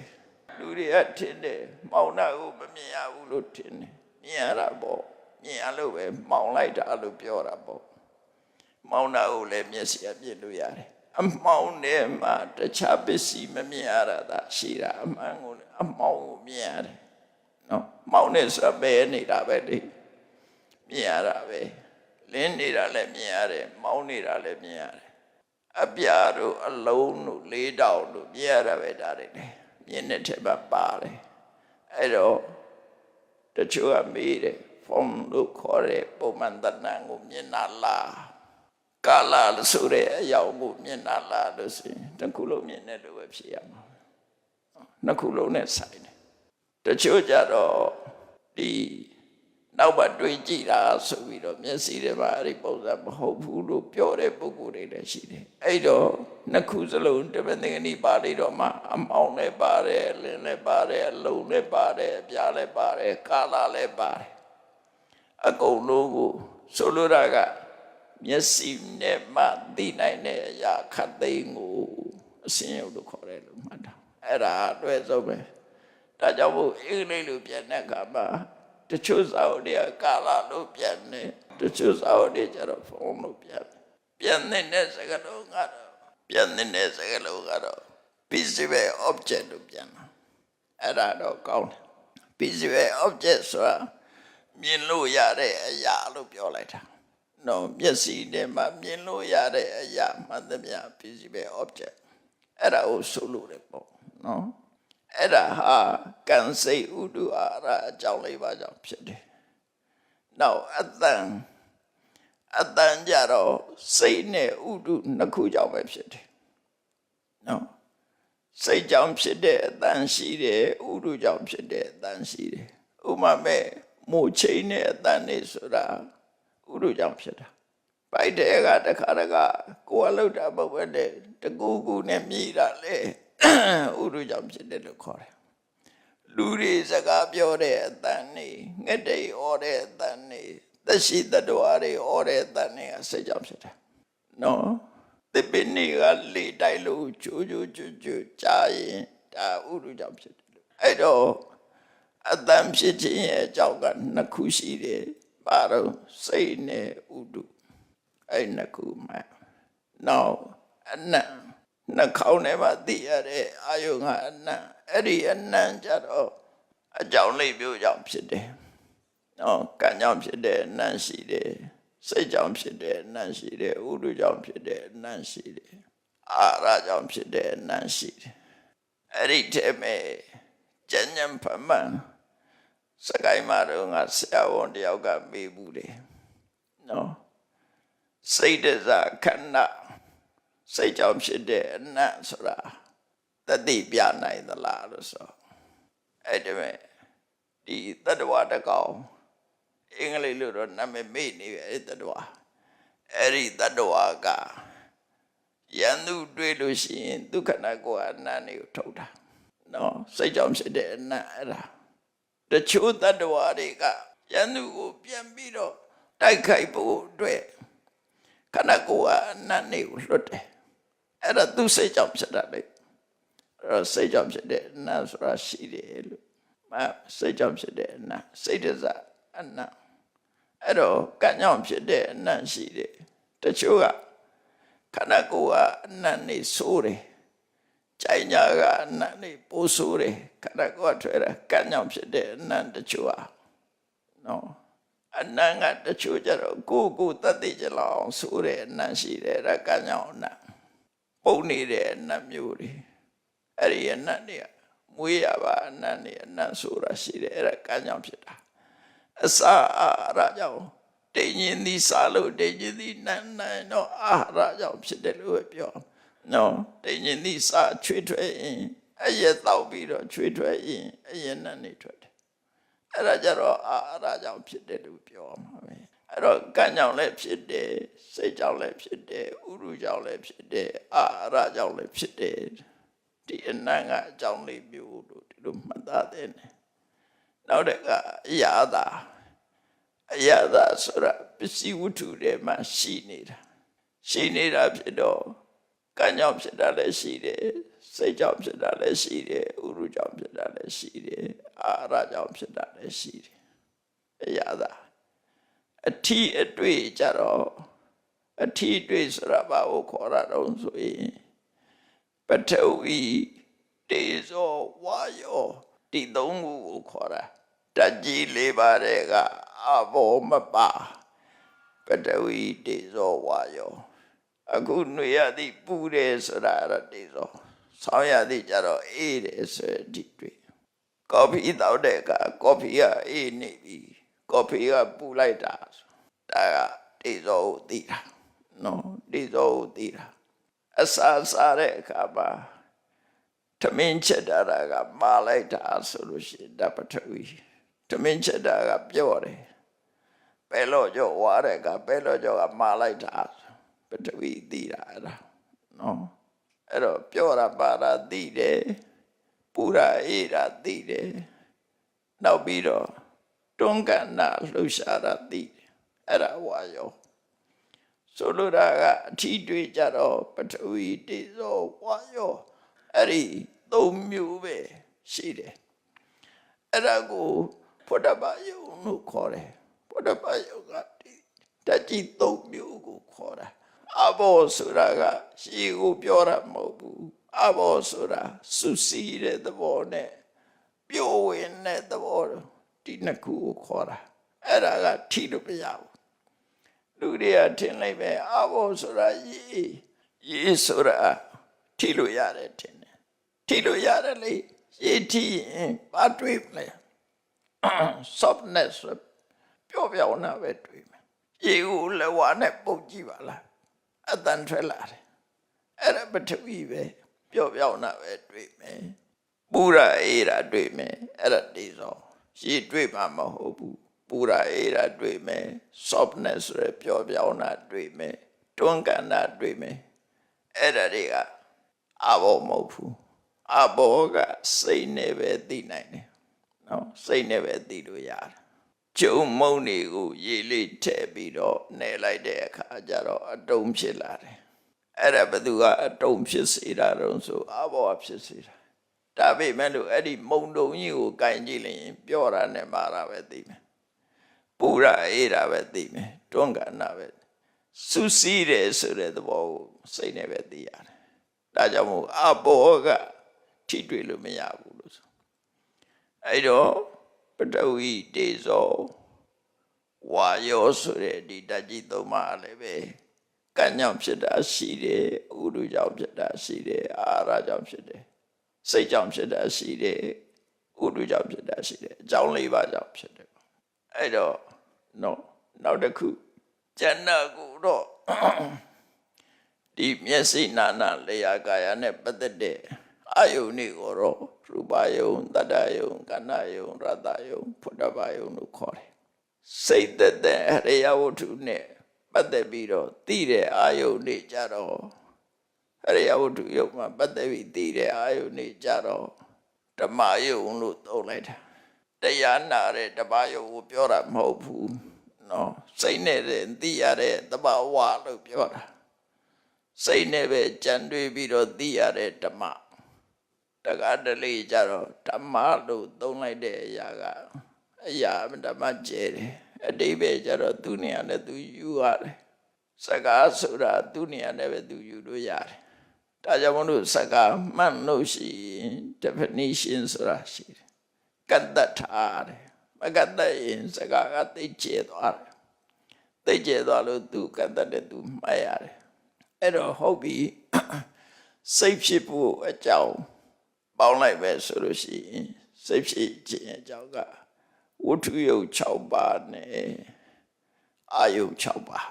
လူတွေကထင်တယ်မောင်တာကိုမမြင်ရဘူးလို့ထင်တယ်မြင်ရတာပေါ့မြင်ရလို့ပဲမောင်လိုက်တာလို့ပြောတာပေါ့မောင်တာကိုလည်းမျက်စိအပြည့်လို့ရတယ်အမောင်နဲ့မှတခြားပစ္စည်းမမြင်ရတာရှိတာအမှန်ကိုအမောင်ကိုမြင်ရတယ်နော်မောင်နဲ့ဆိုပဲနေတာပဲလေမြင်ရတာပဲလင်းနေတာလည်းမြင်ရတယ်မောင်းနေတာလည်းမြင်ရတယ်အပြာတို့အလုံးတို့လေးတောင်တို့မြင်ရတာပဲဒါတွေလေမြင်တဲ့ထက်ပါပါတယ်အဲ့တော့တချို့ကမေးတယ်ဖုံးလို့ခေါ်တဲ့ပုံမှန်တဏ္ဍာကိုမြင်တာလားကာလလို့ဆိုတဲ့အယောင်ကိုမြင်တာလားလို့ဆိုရင်တစ်ခုလုံးမြင်တဲ့လိုပဲဖြစ်ရမှာနှစ်ခုလုံးနဲ့ဆိုင်တယ်တချို့ကြတော့ဒီနောက်မှတွေးကြည့်တာဆိုပြီးတော့မျက်စိထဲမှာအဲ့ဒီပုံစံမဟုတ်ဘူးလို့ပြောတဲ့ပုဂ္ဂိုလ်တွေလည်းရှိတယ်အဲ့တော့နှစ်ခုစလုံးတပည့်သင်္ကနီပါဠိတော်မှာအမောင်းလည်းပါတယ်လင်းလည်းပါတယ်အလုံးလည်းပါတယ်အပြားလည်းပါတယ်ကာလလည်းပါတယ်အကုန်လုံးကိုဆိုလိုတာကမျက်စိနဲ့မှသိနိုင်တဲ့အရာခတ်သိမ်းကိုအစင်ရုပ်လို့ခေါ်တယ်လို့မှတ်တာအဲ့ဒါအတွက်ဆုံးပဲဒါကြောင့်မို့အင်္ဂလိပ်လိုပြန်တဲ့အခါမှာတချို့စာအုပ်တွေကကာလလို့ပြန်တယ်တချို့စာအုပ်တွေကျတော့ဖုံးလို့ပြန်တဲ့စကားလုံးကတော့ visible object လို့ပြန်တာအဲ့ဒါတော့ကောင်းတယ် visible object ဆိုတာမြင်လို့ရတဲ့အရာလို့ပြောလိုက်တာနော်မျက်စိထဲမှာမြင်လို့ရတဲ့အရာမှန်သမျှ visible object အဲ့ဒါကိုဆိုလို့တယ်ပေါ့နော်အဲ့ဒါဟာကံစိတ်ဥဒုအာရအကြောင်းလေးပါကြောင့်ဖြစ်တယ်။နောက်အတန်ကြတော့စိတ်နဲ့ဥဒုနှစ်ခုကြောင့်ပဲဖြစ်တယ်။နော် စိတ်ကြောင့်ဖြစ်တဲ့အတန်ရှိတယ်ဥရုကြောင့်ဖြစ်တဲ့အတန်ရှိတယ်ဥမာမဲ့မိုးချိန်တဲ့အတန်နေဆိုတာဥရုကြောင့်ဖြစ်တာပိုက်တဲ့ကတခါတခါကိုယ်အလုပ်တာမဟုတ်ဘဲနဲ့တကူကူနဲ့မြည်တာလေဥရုကြောင့်ဖြစ်တယ်လို့ခေါ်တယ်လူတွေစကားပြောတဲ့အတန်နေငှက်တိတ်ဩတဲ့အတန်နေသက်ရှိတ attva တွေဩတဲ့အတန်နေကစိတ်ကြောင့်ဖြစ်တယ်နော်သစ်ပင်တွေကလေတိုက်လို့ကျိုးကြားရင်ဒါဥရုကြောင့်ဖြစ်တယ်လို့အဲ့တော့အတန်ဖြစ်ခြင်းရဲ့အကြောင်းကနှစ်ခုရှိတယ်ဘာလို့စိတ်နဲ့ဥတုအဲ့နှစ်ခုမှနောက်အနံ့နှာခေါင်းထဲမှာသိရတဲ့အာယုံကအနံ့အဲ့ဒီအနံ့ကြတော့အကြောင်းလေးမျိုးကြောင့်ဖြစ်တယ်နော်ကံကြောင့်ဖြစ်တဲ့အနံ့ရှိတယ်စိတ်ကြောင့်ဖြစ်တဲ့အနံ့ရှိတယ်ဥဒုကြောင့်ဖြစ်တဲ့အနံ့ရှိတယ်အာရကြောင့်ဖြစ်တဲ့အနံ့ရှိတယ်အဲ့ဒီထဲမှာဉာဏ်ဉာဏ်ဖမှန်စကိုင်းမှာတော့ငါဆရာဝန်တယောက်ကမေးဘူးတယ်နော်စိတ်တစားခန္ဓာစိတ်ကြောင့်ဖြစ်တဲ့အနံ့ဆိုတာတတိပြနိုင်သလားလို့ဆိုအဲ့ဒီမဲ့ဒီတတ္တဝါတကောင်အင်္ဂလိပ်လိုတော့နာမည်မေ့နေပြီအဲ့ဒီတတ္တဝါအဲ့ဒီတတ္တဝါကယန္တုတွေ့လို့ရှိရင်ဒုက္ခနာကိုအနံ့တွေကိုထုတ်တာနော်စိတ်ကြောင့်ဖြစ်တဲ့အနံ့အဲ့ဒါတချို့တတ္တဝါတွေကယန္တုကိုပြန်ပြီးတော့တိုက်ခိုက်ဖို့အတွက်ခန္ဓာကိုယ်ကအနံ့တွေကိုလွတ်တယ်အဲ့ဒါသူစိတ်ကြောင့်ဖြစ်တာလေအဲ့တော့စိတ်ကြောင့်ဖြစ်တဲ့အနံ့ဆိုတာရှိတယ်လို့စိတ်ကြောင့်ဖြစ်တဲ့အနံ့စိတ်တစားအနံ့အဲ့တော့ကံကြောင့်ဖြစ်တဲ့အနံ့ရှိတယ်တချို့ကခန္ဓာကိုယ်ကအနံ့နေဆိုးတယ်ကြိုင်ညာကအနံ့နေပိုးဆိုးတယ်ခန္ဓာကိုယ်ကထွက်တာကံကြောင့်ဖြစ်တဲ့အနံ့တချို့ဟာနော်အနံ့ကတချို့ကြတော့ကိုယ်တတ်သိကြလောက်အောင်ဆိုးတဲ့အနံ့ရှိတယ်အဲ့ဒါကံကြောင့်အနံ့ပုံနေတဲ့အနံ့မျိုးတွေအဲ့ဒီအနံ့တွေကမွေးရပါအနံ့တွေအနံ့ဆိုတာရှိတယ်အဲ့ဒါကံကြောင့်ဖြစ်တာအစာအာဟာရကြောင့်တိဉ္ဉ်သည်စားလို့တိဉ္ဉ်သည်နန်းနိုင်တော့အာဟာရကြောင့်ဖြစ်တယ်လို့ပြောနော်တိဉ္ဉ်သည်စားချွေးထွက်ရင်အရက်တောက်ပြီးတော့ချွေးထွက်ရင်အရက်နံ့နေထွက်တယ်အဲ့ဒါကြတော့အာဟာရကြောင့်ဖြစ်တယ်လို့ပြောမှာပဲအဲ့တော့ကံကြောင့်လည်းဖြစ်တယ်စိတ်ကြောင့်လည်းဖြစ်တယ်ဥရုကြောင့်လည်းဖြစ်တယ်အာဟာရကြောင့်လည်းဖြစ်တယ်ဒီအနံ့ကအကြောင်းလေးမျိုးလို့ဒီလိုမှတ်သားတယ်နောက်တစ်ခါအရာသာဆိုတာပစ္စည်းဝတ္ထုတွေမှာရှိနေတာဖြစ်တော့ကံကြောင့်ဖြစ်တာလည်းရှိတယ်စိတ်ကြောင့်ဖြစ်တာလည်းရှိတယ်ဥရုကြောင့်ဖြစ်တာလည်းရှိတယ်အာဟာရကြောင့်ဖြစ်တာလည်းရှိတယ်အရာသာအထီးအတွေ့ကြတော့အထီးအတွေ့ဆိုတာဘာကိုခေါ်တာတော့ဆိုရင်ပထဝီတေဇောဝါယောဒီသုံးခုကိုခေါ်တာဓာတ်ကြီးလေးပါးတဲ့ကအဘောမပါပထဝီတေဇောဝါယောအခုຫນွေရသည်ပူတယ်ဆိုတာအဲ့တေဇောဆောင်းရသည်ကြတော့အေးတယ်ဆိုဒီတွေ့ကော်ဖီတောက်တဲ့အခါကော်ဖီကအေးနေပြီကော်ဖီကပူလိုက်တာဒါကတေဇောကိုသိတာနော်တေဇောကိုသိတာအစာစားတဲ့အခါမှာသမင်းချက်တာကမာလိုက်တာဆိုလို့ရှိရင်ဒါပထဝီသမင်းချက်တာကပြော့တယ်ပဲလို့ကြောဝါတဲ့ကပဲလို့ကြောကမာလိုက်တာပထဝီသိတာအဲ့ဒါနော်အဲ့တော့ပြောတာပါတာသိတယ်ပူရာအေးတာသိတယ်နောက်ပြီးတော့တွန်းကန်တာလှုပ်ရှားတာသိတယ်အဲ့ဒါဝါယောဆိုလိုတာကအထီးတွေ့ကြတော့ပထဝီတေဇောဝါယောအဲ့ဒီသုံးမျိုးပဲရှိတယ်အဲ့ဒါကိုဖုဒ္ဓဘာယုံလို့ခေါ်တယ်ဖုဒ္ဓဘာယုံကတကြီးသုံးမျိုးကိုခေါ်တာအဘောဆိုတာကရှေးကိုပြောတာမဟုတ်ဘူးအဘောဆိုတာစုစည်းတဲ့သဘောနဲ့ပြိုဝင်တဲ့သဘောဒီနှစ်ခုကိုခေါ်တာအဲ့ဒါကထီလို့မရဘူးလူတွေကထင်လိုက်ပဲအဘောဆိုတာရေးဆိုတာထီလို့ရတယ်ထင်တယ်ထီလို့ရတယ်လေရေးထီရင်ဘာတွေးမလဲ softness ပြောပြအောင်ပဲတွေးမယ်ရေကိုလဝါနဲ့ပုတ်ကြည့်ပါလားအတန်ထွက်လာတယ်အဲ့ဒါပထဝီပဲ ပျော့ပြောင်းတာပဲတွေ့မယ်ပူရာအေးရာတွေ့မယ်အဲ့ဒါတေဇောရှည်တွေ့မှာမဟုတ်ဘူးပူရာအေးရာတွေ့မယ် softness ဆိုရယ်ပျော့ပြောင်းတာတွေ့မယ်တွန်းကန်တာတွေ့မယ်အဲ့ဒါတွေကအဘောမဟုတ်ဘူးအဘောကစိတ်နဲ့ပဲသိနိုင်တယ်နော်စိတ်နဲ့ပဲသိလို့ရတယ်ကျုံမုံတွေကိုရေလေးထည့်ပြီးတော့နှဲလိုက်တဲ့အခါကျတော့အတုံးဖြစ်လာတယ်အဲ့ဒါဘယ်သူကအတုံးဖြစ်စေတာတော့ဆိုအဘောကဖြစ်စေတာဒါပေမဲ့လို့အဲ့ဒီမုံတုံကြီးကိုကင်ကြည့်ရင်ပြောတာနဲ့မာတာပဲသိမယ်ပူရာအေးတာပဲသိမယ်တွန်းကန်တာပဲစူးစီးတယ်ဆိုတဲ့သဘောကိုစိတ်နဲ့ပဲသိရတယ်ဒါကြောင့်မို့အဘောကထိတွေ့လို့မရဘူးလို့ဆိုအဲ့တော့ပထဝီတေဇောဝါယောဆိုတဲ့ဒီဓာတ်ကြီးသုံးပါးလည်းပဲကံကြောင့်ဖြစ်တာရှိတယ်ဥဒုကြောင့်ဖြစ်တာရှိတယ်အာဟာရကြောင့်ဖြစ်တယ်စိတ်ကြောင့်ဖြစ်တာရှိတယ်ဥဒုကြောင့်ဖြစ်တာရှိတယ်အကြောင်း၄ပါးကြောင့်ဖြစ်တယ်အဲ့တော့နောက်တစ်ခုဉာဏ်ကိုတော့ဒီမျက်စိနာနာလျာကာယနဲ့ပတ်သက်တဲ့အယုန်တွေကိုတော့ရူပယုံတတ္တယုံကဏ္ဍယုံရတယုံဖုဒ္ဓဘာယုံလို့ခေါ်တယ်စိတ်သက်တဲ့အရိယဝတ္ထုနဲ့ပတ်သက်ပြီးတော့သိတဲ့အာယုန်တွေကြတော့အရိယဝတ္ထုယုံမှာပတ်သက်ပြီးသိတဲ့အာယုန်တွေကြတော့ဓမ္မယုံလို့သုံးလိုက်တာတရားနာတဲ့ဓမ္မယုံကိုပြောတာမဟုတ်ဘူးနော်စိတ်နဲ့သိရတဲ့သဘာဝလို့ပြောတာစိတ်နဲ့ပဲကြံတွေးပြီးတော့သိရတဲ့ဓမ္မတက္ကတလေကြတော့ဓမ္မလို့သုံးလိုက်တဲ့အရာကအရာဓမ္မကျဲတယ်အတိပ္ပယ်ကြတော့သူနေရာနဲ့သူယူရတယ်စကားဆိုတာသူနေရာနဲ့ပဲသူယူလို့ရတယ်ဒါကြောင့်မလို့စကားမှန်လို့ရှိရင် definition ဆိုတာရှိတယ်ကတ္တထားတယ်မကတ္တရင်စကားကသိကျဲသွားတယ်သိကျဲသွားလို့သူကတ္တတဲ့သူမှတ်ရတယ်အဲ့တော့ဟုတ်ပြီစိတ်ဖြစ်ဖို့အကြောင်းပေါင်းလိုက်ပဲဆိုလို့ရှိရင်စိတ်ဖြစ်ခြင်းအကြောင်းကဝတ္ထုယုတ်6ပါးနဲ့အာယုတ်6ပါး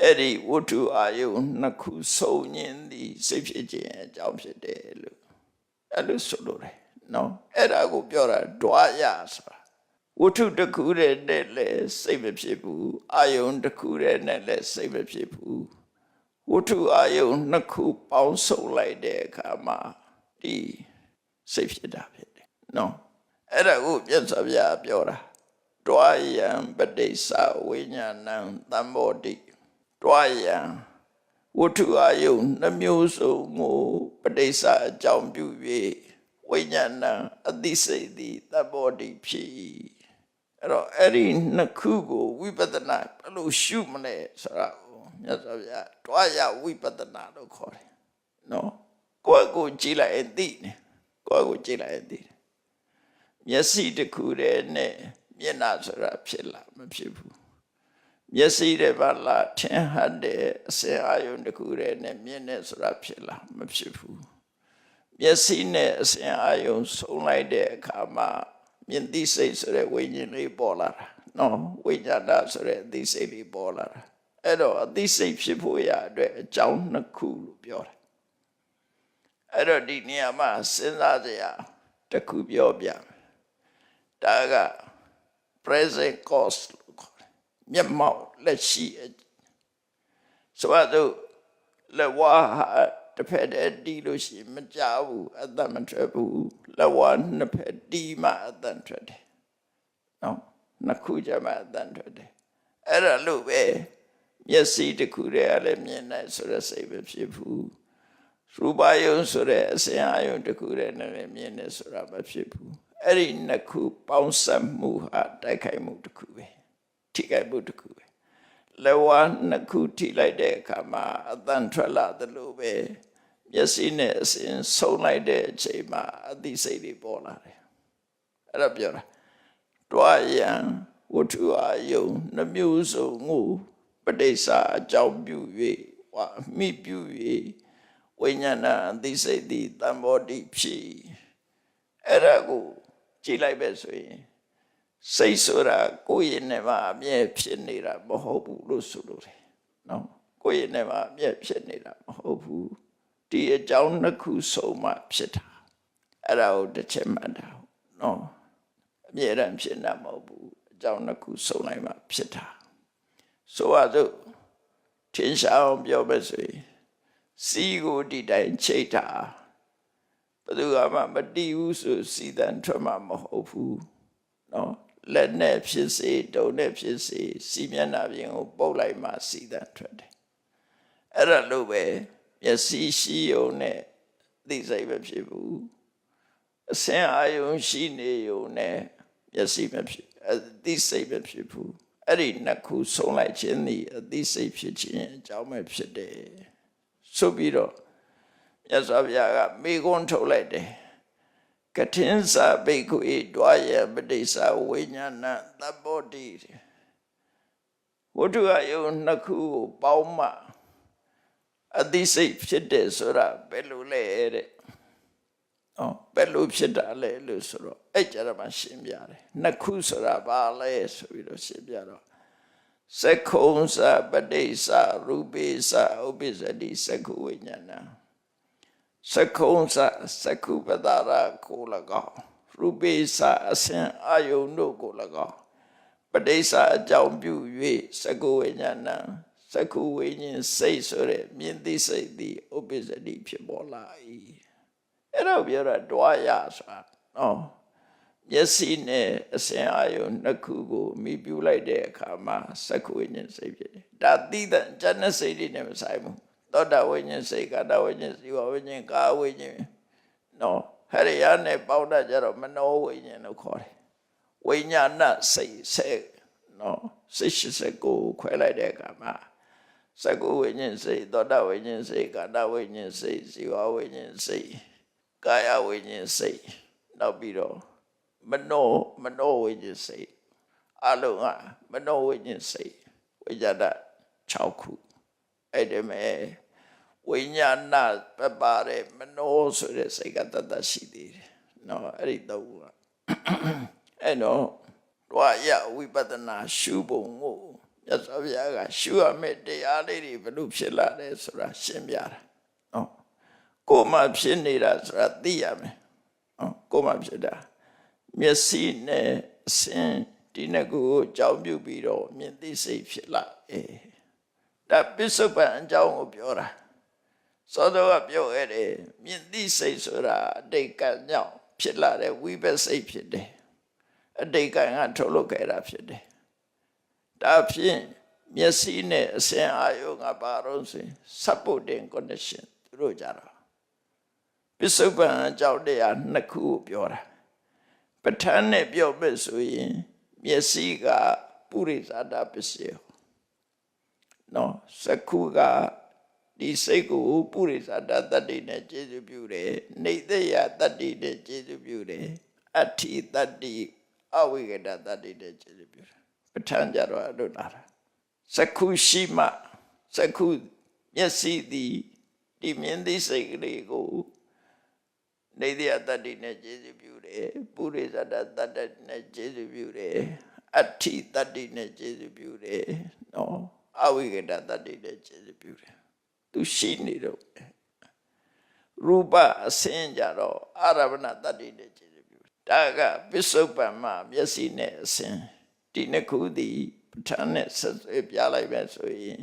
အဲ့ဒီဝတ္ထုအာယုတ်နှစ်ခုစုံညင်းသည်စိတ်ဖြစ်ခြင်းအကြောင်းဖြစ်တယ်လို့အဲ့လိုဆိုလို့တယ်နော်အဲ့ဒါကိုပြောတာဓွာယဆိုတာဝတ္ထုတစ်ခုတည်းနဲ့လည်းစိတ်မဖြစ်ဘူးအာယုတ်တစ်ခုတည်းနဲ့လည်းစိတ်မဖြစ်ဘူးဝတ္ထုအာယုန်နှစ်ခုပေါင်းစုံလိုက်တဲ့အခါမှာဒီစိတ်ဖြစ်တာဖြစ်တယ်နော်အဲ့ဒါကိုမြတ်စွာဘုရားပြောတာတွာယံပဋိစ္စဝိညာဏံသံဘောတိတွာယံဝတ္ထုအာယုန်နှမျိုးစုံကိုပဋိစ္စအကြောင်းပြု၍ဝိညာဏံအသိစိတ်သည်သံဘောတိဖြစ်အဲ့တော့အဲ့ဒီနှစ်ခုကိုဝိပဿနာဘယ်လိုရှုမလဲဆိုတာမြတ်စွာဘုရားတွာယဝိပဿနာလို့ခေါ်တယ်နော်ကိုယ့်ကိုကြည့်လိုက်ရင်သိတယ်ကိုယ့်ကိုကြည့်လိုက်ရင်သိတယ်မျက်စိတစ်ခုတည်းနဲ့မျက်နှာဆိုတာဖြစ်လားမဖြစ်ဘူးမျက်စိတဲ့ဘာလားထင်ဟတ်တဲ့အစင်အာယုန်တစ်ခုတည်းနဲ့မျက်နှာဆိုတာဖြစ်လားမဖြစ်ဘူးမျက်စိနဲ့အစင်အာယုန်ဆုံးလိုက်တဲ့အခါမှာမြင်သိစိတ်ဆိုတဲ့ဝိညာဉ်လေးပေါ်လာတာနော်ဝိညာဏဆိုတဲ့အသိစိတ်လေးပေါ်လာတာအဲ့တော့အသိစိတ်ဖြစ်ဖို့ရအတွက်အကြောင်းနှစ်ခုလို့ပြောတယ်အဲ့တော့ဒီနေရာမှာစဉ်းစားစရာတစ်ခုပြောပြဒါက present cause လို့ခေါ်တယ်မျက်မှောက်လက်ရှိဆိုတော့လက်ဝါးတစ်ဖက်တည်းတီးလို့ရှိရင်မကြဘူးအသက်မထွက်ဘူးလက်ဝါးနှစ်ဖက်တီးမှအသက်ထွက်တယ်နော်နှစ်ခုကြမှအသက်ထွက်တယ်အဲ့ဒါလို့ပဲမျက်စိတစ်ခုတည်းကလည်းမြင်နိုင်ဆိုတဲ့စိတ်ပဲဖြစ်ဘူးရူပယုံဆိုတဲ့အစင်အာယုံတစ်ခုတည်းနဲ့လည်းမြင်နေဆိုတာမဖြစ်ဘူးအဲ့ဒီနှစ်ခုပေါင်းစပ်မှုဟာတိုက်ခိုက်မှုတစ်ခုပဲထိခိုက်မှုတစ်ခုပဲလက်ဝါးနှစ်ခုထိလိုက်တဲ့အခါမှာအသံထွက်လာသလိုပဲမျက်စိနဲ့အစင်ဆုံးလိုက်တဲ့အချိန်မှာအသိစိတ်တွေပေါ်လာတယ်အဲ့ဒါပြောတာတွာယံဝတ္ထုအာယုံနှမျိုးစုံကိုပဋိစ္စအကြောင်းပြု၍မိပြု၍ဝိညာဏအသိစိတ်သည်သံဘောတိဖြစ်အဲ့ဒါကိုကြည့်လိုက်ပဲဆိုရင်စိတ်ဆိုတာကိုယ့်ရဲ့နဲ့မှအမြဲဖြစ်နေတာမဟုတ်ဘူးလို့ဆိုလို့တယ်နော်ကိုယ့်ရဲ့နဲ့မှအမြဲဖြစ်နေတာမဟုတ်ဘူး ဒီအကြောင်းနှစ်ခုဆုံးမှဖြစ်တာအဲ့ဒါကိုတစ်ချက်မှတ်တာနော်အမြဲတမ်းဖြစ်နေမှာမဟုတ်ဘူးအကြောင်းနှစ်ခုဆုံးလိုက်မှဖြစ်တာဆိုပါစို့ထင်ရှားအောင်ပြောမယ်ဆိုရင်စီကိုဒီတိုင်းချိတ်တာဘယ်သူမှမတီးဘူးဆိုစီတန်ထွက်မှာမဟုတ်ဘူးနော်လက်နဲ့ဖြစ်စေတုံနဲ့ဖြစ်စေစီမျက်နှာပြင်ကိုပုတ်လိုက်မှစီတန်ထွက်တယ်အဲ့ဒါလို့ပဲမျက်စိရှိုံနဲ့သိစိတ်မဖြစ်ဘူးအစင်အာယုံရှိနေုံနဲ့မျက်စိမဖြစ်သိစိတ်မဖြစ်ဘူးအဲ့ဒီနှစ်ခုဆုံးလိုက်ခြင်းသည်အသိစိတ်ဖြစ်ခြင်းအကြောင်းပဲဖြစ်တယ်ဆိုပြီးတော့မြတ်စွာဘုရားကမေခွန်းထုတ်လိုက်တယ်ကထင်းစာဘိက္ခုဤတွားရပဋိစ္စဝိညာဏသဗ္ဗောတိဝတ္ထုအယုံနှစ်ခုကိုပေါင်းမှအသိစိတ်ဖြစ်တယ်ဆိုတာဘယ်လိုလဲတဲ့ဘယ်လိုဖြစ်တာလဲလို့ဆိုတော့အဲ့ကြရမှရှင်းပြတယ်နှစ်ခုဆိုတာဘာလဲဆိုပြီးတော့ရှင်းပြတော့စက္ခုံစပဋိစ္စရူပိစ္စဥပ္ပစ္စတိစက္ခုဝိညာဏစက္ခုံစစက္ခုပဒါရကို၎င်းရူပိစ္စအစဉ်အာယုန်တို့ကို၎င်းပဋိစ္စအကြောင်းပြု၍စက္ခုဝိညာဏစက္ခုဝိညာဉ်စိတ်ဆိုတဲ့မြင်သိစိတ်သည်ဥပ္ပစ္စတိဖြစ်ပေါ်လာ၏အဲ့တော့ပြောတာတွားရဆိုတာနော်မျက်စိနဲ့အစဉ်အာယုန်နှစ်ခုကိုမိပြုလိုက်တဲ့အခါမှာစက္ခုဝိညာဉ်စိတ်ဖြစ်တယ်ဒါသိတဲ့ဉာဏ်စိတ်တွေနဲ့မဆိုင်ဘူးသောတာဝိညာဉ်စိတ်ကာတဝိညာဉ်ဇီဝဝိညာဉ်ကာဝိညာဉ်နော်ဟရိယနဲ့ပေါင်းတတ်ကြတော့မနောဝိညာဉ်လို့ခေါ်တယ်ဝိညာဏစိတ်ဆက်နော်စိတ်ရှိစကိုခွဲလိုက်တဲ့အခါမှာစက္ခုဝိညာဉ်စိတ်သောတာဝိညာဉ်စိတ်ကာတဝိညာဉ်စိတ်ဇီဝဝိညာဉ်စိတ်ကာယဝိညာဉ်စိတ်နောက်ပြီးတော့မနောဝိညာဉ်စိတ်အလုံးကမနောဝိညာဉ်စိတ်ဝိညာဏ6ခုအဲ့ဒီမဲ့ဝိညာဏပပါတဲ့မနောဆိုတဲ့စိတ်ကတတ်တတ်ရှိသေးတယ်နော်အဲ့ဒီတော့အဲ့တော့တွားရဝိပဿနာရှုပုံကိုမြတ်စွာဘုရားကရှုရမယ့်တရားလေးတွေဘယ်လိုဖြစ်လာလဲဆိုတာရှင်းပြတာနော်ကိုယ်မှဖြစ်နေတာဆိုတာသိရမယ်နော်ကိုယ်မှဖြစ်တာမျက်စိနဲ့အစဉ်ဒီနှစ်ခုကိုအကြောင်းပြုပြီးတော့မြင်သိစိတ်ဖြစ်လာဒါပစ္စုပန်အကြောင်းကိုပြောတာသောတော်ကပြောခဲ့တယ်မြင်သိစိတ်ဆိုတာအတိတ်ကံကြောင့်ဖြစ်လာတဲ့ဝိပဿစိတ်ဖြစ်တယ်အတိတ်ကံကထုတ်လုပ်ခဲ့တာဖြစ်တယ်ဒါဖြင့်မျက်စိနဲ့အစဉ်အာယုံကဘာလို့ဆိုရင် supporting condition သူတို့ကြတော့ပစ္စုပန်အကြောင်းတရားနှစ်ခုကိုပြောတာပဋ္ဌာန်းနဲ့ပြောမယ်ဆိုရင်မျက်စိကပုရိသတာပစ္စယောနော်စက္ခုကဒီစိတ်ကိုပုရိသတာတတ္တိနဲ့ကျေစုပြုတယ်နေသယတတ္တိနဲ့ကျေစုပြုတယ်အဋ္ဌိတတ္တိအဝိကတတတ္တိနဲ့ကျေစုပြုတယ်ပဋ္ဌာန်းကြတော့အဲ့လိုလာတာစက္ခုရှိမှစက္ခုမျက်စိသည်ဒီမြင်သိစိတ်ကလေးကိုနေသယတတ္တိနဲ့ကျေစုပြုတယ်ပုရိသတာတတ္တိနဲ့ကျေစုပြုတယ်အဋ္ဌိတတ္တိနဲ့ကျေစုပြုတယ်နော်အဝိကတတတ္တိနဲ့ကျေစုပြုတယ်သူရှိနေတော့ရူပအစင်ကြတော့အာရဗဏတတ္တိနဲ့ကျေစုပြုဒါကပစ္စုပန်မှာမျက်စိနဲ့အစင်ဒီနှစ်ခုသည်ပဋ္ဌာန်းနဲ့ဆက်ဆွဲပြလိုက်ပဲဆိုရင်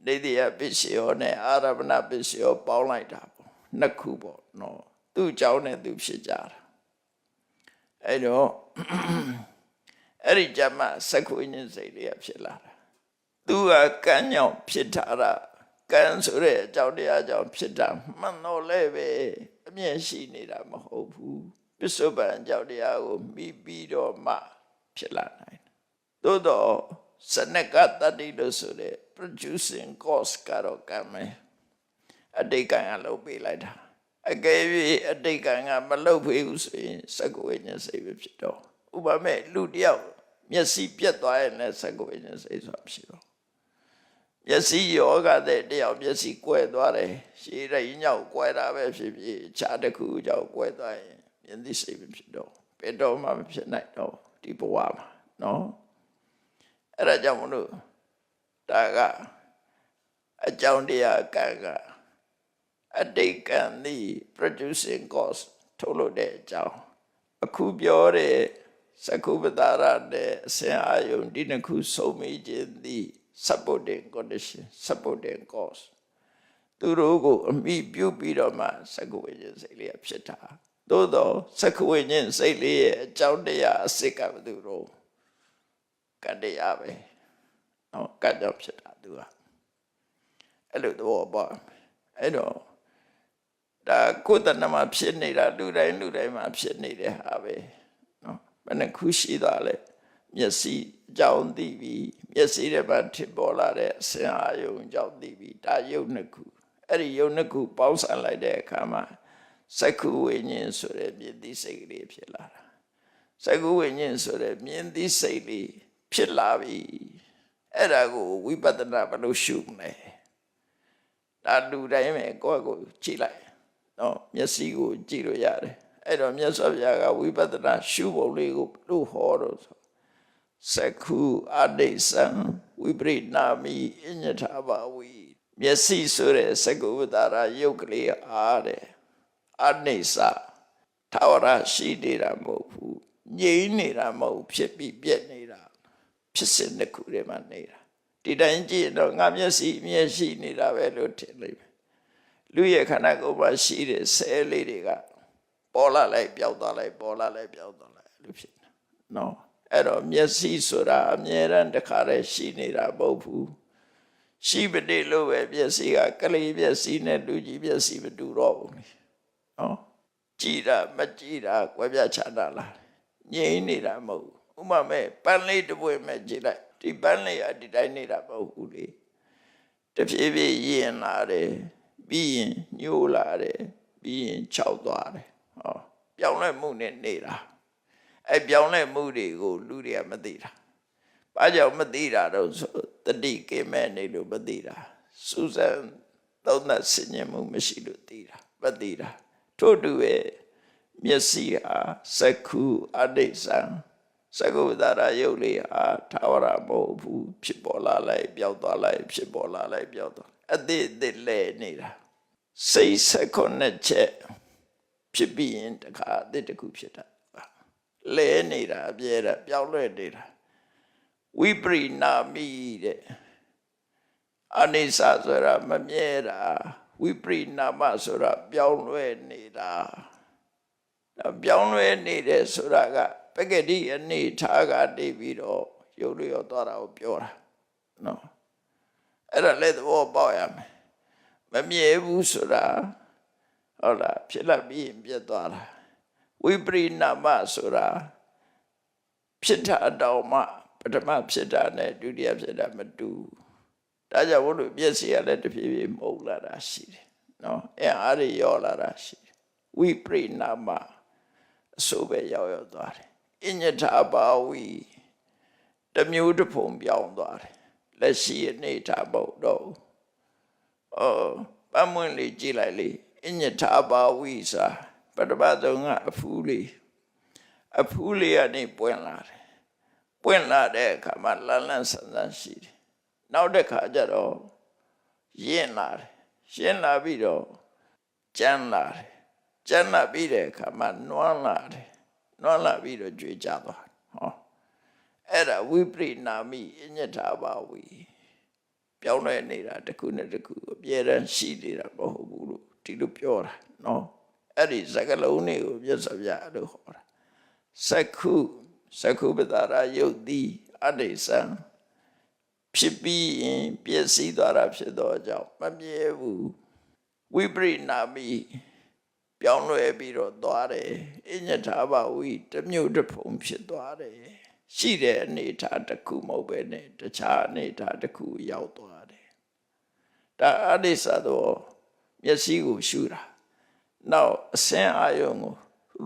ဒိဋ္ဌိယပစ္စယောနဲ့အာရဗဏပစ္စယောပေါင်းလိုက်တာပေါ့နှစ်ခုပေါ့နော်သူ့အကြောင်းနဲ့သူဖြစ်ကြတာအဲ့တော့အဲ့ဒီကြမှာစက္ခုဝိညာဉ်စိတ်လေးဖြစ်လာတာသူကကံကြောင့်ဖြစ်တာကံဆိုတဲ့အကြောင်းတရားကြောင့်ဖြစ်တာမှန်တော့လည်းပဲအမြဲရှိနေတာမဟုတ်ဘူးပစ္စုပန်အကြောင်းတရားကိုမိပြီးတော့မှဖြစ်လာနိုင်သို့တော့စနကတတ္တိလို့ဆိုတဲ့ producing cause ကတော့ကံပဲအတိတ်ကံကလုပ်ပေးလိုက်တာအကယ်၍အတိတ်ကံကမလုပ်ပေးဘူးဆိုရင်စက္ခုဝိညာဉ်စိတ်ပဲဖြစ်တော့ဥပမာလူတယောက်မျက်စိပြတ်သွားရင်လည်းစက္ခုဝိညာဉ်စိတ်ဆိုတာဖြစ်တော့မျက်စိယောဂတဲ့တယောက်မျက်စိကွဲသွားတယ်ရှည်တဲ့ညောက်ကွဲတာပဲဖြစ်ဖြစ်ခြားတစ်ခုကြောင့်ကွဲသွားရင်မြင်သိစိတ်ပဲဖြစ်တော့ဘယ်တော့မှမဖြစ်နိုင်တော့ဒီဘဝမှာနော်အဲ့ဒါကြောင့်မလို့ဒါကအကြောင်းတရားကံက အတိတ်ကံသည် producing cause ထုတ်လို့တဲ့အကြောင်းအခုပြောတဲ့သက္ကုပ္ပတာရနဲ့အစဉ်အာယုန်ဒီနှစ်ခုဆုံးမိခြင်းသည် supporting condition supporting cause သူတို့ကိုအမိပြုပြီးတော့မှသက္ကုဝိညာဉ်စိတ်လေးဖြစ်တာသို့တော့သက္ကုဝိညာဉ်စိတ်လေးရဲ့အကြောင်းတရားအစစ်ကဘယ်သူတို့ကံတရားပဲနော်ကံကြောင့်ဖြစ်တာသူကအဲ့လိုတော့ပေါ့အဲ့တော့ဒါကိုယ်တဏ္ဍမှာဖြစ်နေတာလူတိုင်းမှာဖြစ်နေတဲ့ဟာပဲနော်ဘယ်နှခုရှိသွားလဲမျက်စိအကြောင်းသိပြီမျက်စိထဲမှာထင်ပေါ်လာတဲ့အစဉ်အာယုံအကြောင်းသိပြီဒါယုတ်နှစ်ခုအဲ့ဒီယုတ်နှစ်ခုပေါင်းစပ်လိုက်တဲ့အခါမှာသက္ကုဝိညာဉ်ဆိုတဲ့မြင်သိစိတ်ကလေးဖြစ်လာတာသက္ကုဝိညာဉ်ဆိုတဲ့မြင်သိစိတ်လေးဖြစ်လာပြီအဲ့ဒါကိုဝိပဿနာဘယ်လိုရှုမလဲဒါလူတိုင်းပဲကိုယ့်ကိုကြည့်လိုက်နော်မျက်စိကိုကြည့်လို့ရတယ်အဲ့တော့မြတ်စွာဘုရားကဝိပဿနာရှုပုံလေးကိုဘယ်လိုဟောတော့ဆိုသက္ခုအဒိသံဝိပရိနာမိအညထာဘာဝီမျက်စိဆိုတဲ့သက္ကုဝတ္တရာယုတ်ကလေးအားတဲ့အနိစ္စထာဝရရှိနေတာမဟုတ်ဘူးငြိမ်းနေတာမဟုတ်ဖြစ်ပြီးပြက်နေတာဖြစ်စဉ်တစ်ခုတည်းမှာနေတာဒီတိုင်းကြည့်တော့ငါမျက်စိမျက်ရှိနေတာပဲလို့ထင်လိမ့်မယ်လူရဲ့ခန္ဓာကိုယ်မှာရှိတဲ့ဆဲလေးတွေကပေါ်လာလိုက်ပျောက်သွားလိုက်ပေါ်လာလိုက်ပျောက်သွားလိုက်လို့ဖြစ်နေနော်အဲ့တော့မျက်စိဆိုတာအမြဲတမ်းတစ်ခါတည်းရှိနေတာမဟုတ်ဘူးရှိပတိလို့ပဲမျက်စိကကလေးမျက်စိနဲ့လူကြီးမျက်စိမတူတော့ဘူးနော်ကြည်တာမကြည်တာကွဲပြားခြားတာလားငြိမ်းနေတာမဟုတ်ဘူးဥပမာပန်းလေးတစ်ပွင့်မဲ့ကြည့်လိုက်ဒီပန်းလေးကဒီတိုင်းနေတာမဟုတ်ဘူးလေတဖြည်းဖြည်းရင်လာတယ်ပြီးရင်ညှိုးလာတယ်ပြီးရင်ခြောက်သွားတယ်ဟောပြောင်းလဲမှုနဲ့နေတာအဲ့ပြောင်းလဲမှုတွေကိုလူတွေကမသိတာဘာကြောင့်မသိတာတော့ဆိုတတိကိမဲ့နေလို့မသိတာစူးစမ်းသုံးသပ်ဆင်ခြင်မှုမရှိလို့သိတာမသိတာထို့တူရဲ့မျက်စိဟာသက္ခုအဒိသံသက္ကုဝတ္တရာယုတ်လေးဟာထာဝရမဟုတ်ဘူးဖြစ်ပေါ်လာလိုက်ပျောက်သွားလိုက်ဖြစ်ပေါ်လာလိုက်ပျောက်သွားအတိအတိလဲနေတာစိတ်16ချက်ဖြစ်ပြီးရင်တခါအတိတစ်ခုဖြစ်တာလဲနေတာအပြဲတာပျောက်လဲနေတာဝိပရိနာမိတဲ့အနိစ္စဆိုတာမမြဲတာဝိပရိနာမဆိုတာပြောင်းလဲနေတာပြောင်းလဲနေတယ်ဆိုတာကပဂတိအနေထားကနေပြီးတော့ရုပ်လျော်သွားတာကိုပြောတာနော်အဲ့ဒါလည်းသဘောပေါက်ရမယ်မမြဲဘူးဆိုတာဟုတ်လားဖြစ်လာပြီးရင်ပြတ်သွားတာဝိပရိနာမဆိုတာဖြစ်တာတောင်မှပထမဖြစ်တာနဲ့ဒုတိယဖြစ်တာမတူဒါကြောင့်ဘုလို့မျက်စိကလည်းတဖြည်းဖြည်းမှုတ်လာတာရှိတယ်နော်အားရရောလာတာရှိတယ်ဝိပရိနာမအစိုးပဲရောက်သွားတယ်အညထာဘာဝီတမျိုးတစ်ပုံပြောင်းသွားတယ်လက်ရှိအနေထားမဟုတ်တော့ပန်းမွင့်လေးကြည့်လိုက်လေအညထာဘာဝီစာပထမဆုံးကအဖူးလေးကနေပွင့်လာတယ်ပွင့်လာတဲ့အခါမှာလန်းလန်းဆန်းဆန်းရှိတယ်နောက်တစ်ခါကျတော့ရင့်လာတယ်ရှင်းလာပြီးတော့ကျန်းလာတယ်ကျန်းလာပြီးတဲ့အခါမှာနွမ်းလာတယ်နွမ်းလာပြီးတော့ကြွေကြသွားဟောအဲ့ဒါဝိပရိနာမိအညထာဘာဝီပြောင်းလဲနေတာတစ်ခုနဲ့တစ်ခုအပြည့်တမ်းရှိနေတာမဟုတ်ဘူးလို့ဒီလိုပြောတာနော်အဲ့ဒီစကလုံးတွေကိုပြတ်စပြလို့ဟောတာသက္ခုပတ္တရာယုတ်တိအဒိသံဖြစ်ပြီးရင်ပြည့်စည်သွားတာဖြစ်သောကြောင့်မမြဲဘူးဝိပရိနာမိပြောင်းလဲပြီးတော့သွားတယ်အညထာဘာဝီတမျိုးတစ်ပုံဖြစ်သွားတယ်ရှိတဲ့အနေထားတစ်ခုမဟုတ်ပဲနဲ့တခြားအနေထားတစ်ခုရောက်သွားတယ်ဒါအဒိသသောမျက်စိကိုရှုတာနောက်အစင်အာယုံကို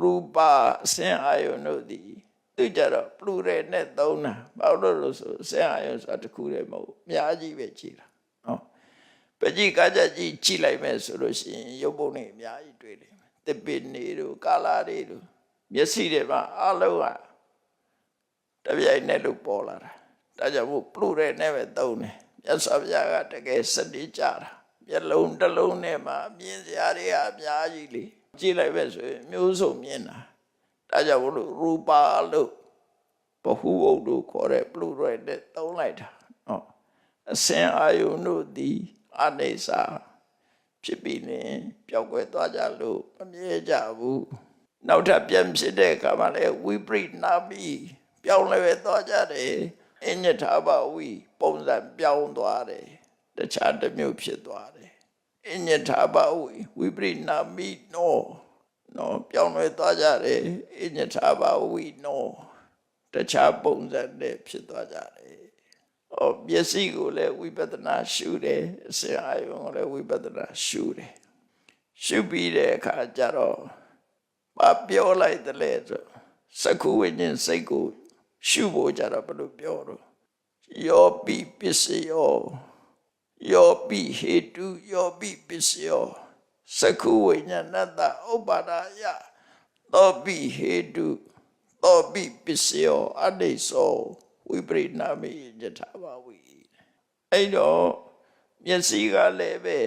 ရူပအစင်အာယုံတို့သည်သူကြတော့ပလူရဲနဲ့သုံးတာဘာလို့လို့ဆိုအစင်အာယုံဆိုတာတစ်ခုတည်းမဟုတ်အများကြီးပဲကြည့်တာနော်ပကြည့်ကားကြည့်ကြည့်လိုက်မယ်ဆိုလို့ရှိရင်ရုပ်ပုံတွေအများကြီးတွေ့လိမ့်မယ်တပင်းနေတို့ကာလာတွေတို့မျက်စိတွေမှာအလုံးကတပြိုင်နဲ့လို့ပေါ်လာတာဒါကြောင့်မို့ပလူရဲနဲ့ပဲသုံးတယ်မြတ်စွာဘုရားကတကယ်စတိကြတာ မျက်လုံးတစ်လုံးနဲ့မှမြင်စရာတွေအများကြီးလေကြည့်လိုက်ပဲဆိုရင်မျိုးစုံမြင်တာဒါကြောင့်ဘုလို့ရူပါလို့ဘဟုဝုတ်တို့ခေါ်တဲ့ပလူရိုက်နဲ့သုံးလိုက်တာနော်အစင်အာယုန်တို့သည်အနိစ္စဖြစ်ပြီးနေပျောက်ကွယ်သွားကြလို့မမြဲကြဘူးနောက်ထပ်ပြန်ဖြစ်တဲ့အခါမှာလည်းဝိပရိနာမိပြောင်းလဲသွားကြတယ်အညထာဘဝီပုံစံပြောင်းသွားတယ်တခြားတစ်မျိုးဖြစ်သွားတယ်အညထာဘဝီဝိပရိနာမိနော်ပြောင်းလဲသွားကြတယ်အညထာဘဝီနော်တခြားပုံစံနဲ့ဖြစ်သွားကြတယ်မျက်စိကိုလည်းဝိပဿနာရှုတယ်အစင်အာယုံကိုလည်းဝိပဿနာရှုတယ်ရှုပြီးတဲ့အခါကျတော့ဘာပြောလိုက်တယ်လဲဆိုစက္ခုဝိညာဉ်စိတ်ကိုရှုဖို့ကြတော့ဘယ်လိုပြောတော့ယောပိပစ္စယောယောပိဟေတုယောပိပစ္စယောစက္ခုဝိညာဏတ္တဥပါဒာယသောပိဟေတုသောပိပစ္စယောအဒိသောဝိပရိနာမိယထာဘဝီအဲ့တော့မျက်စိကလည်းပဲ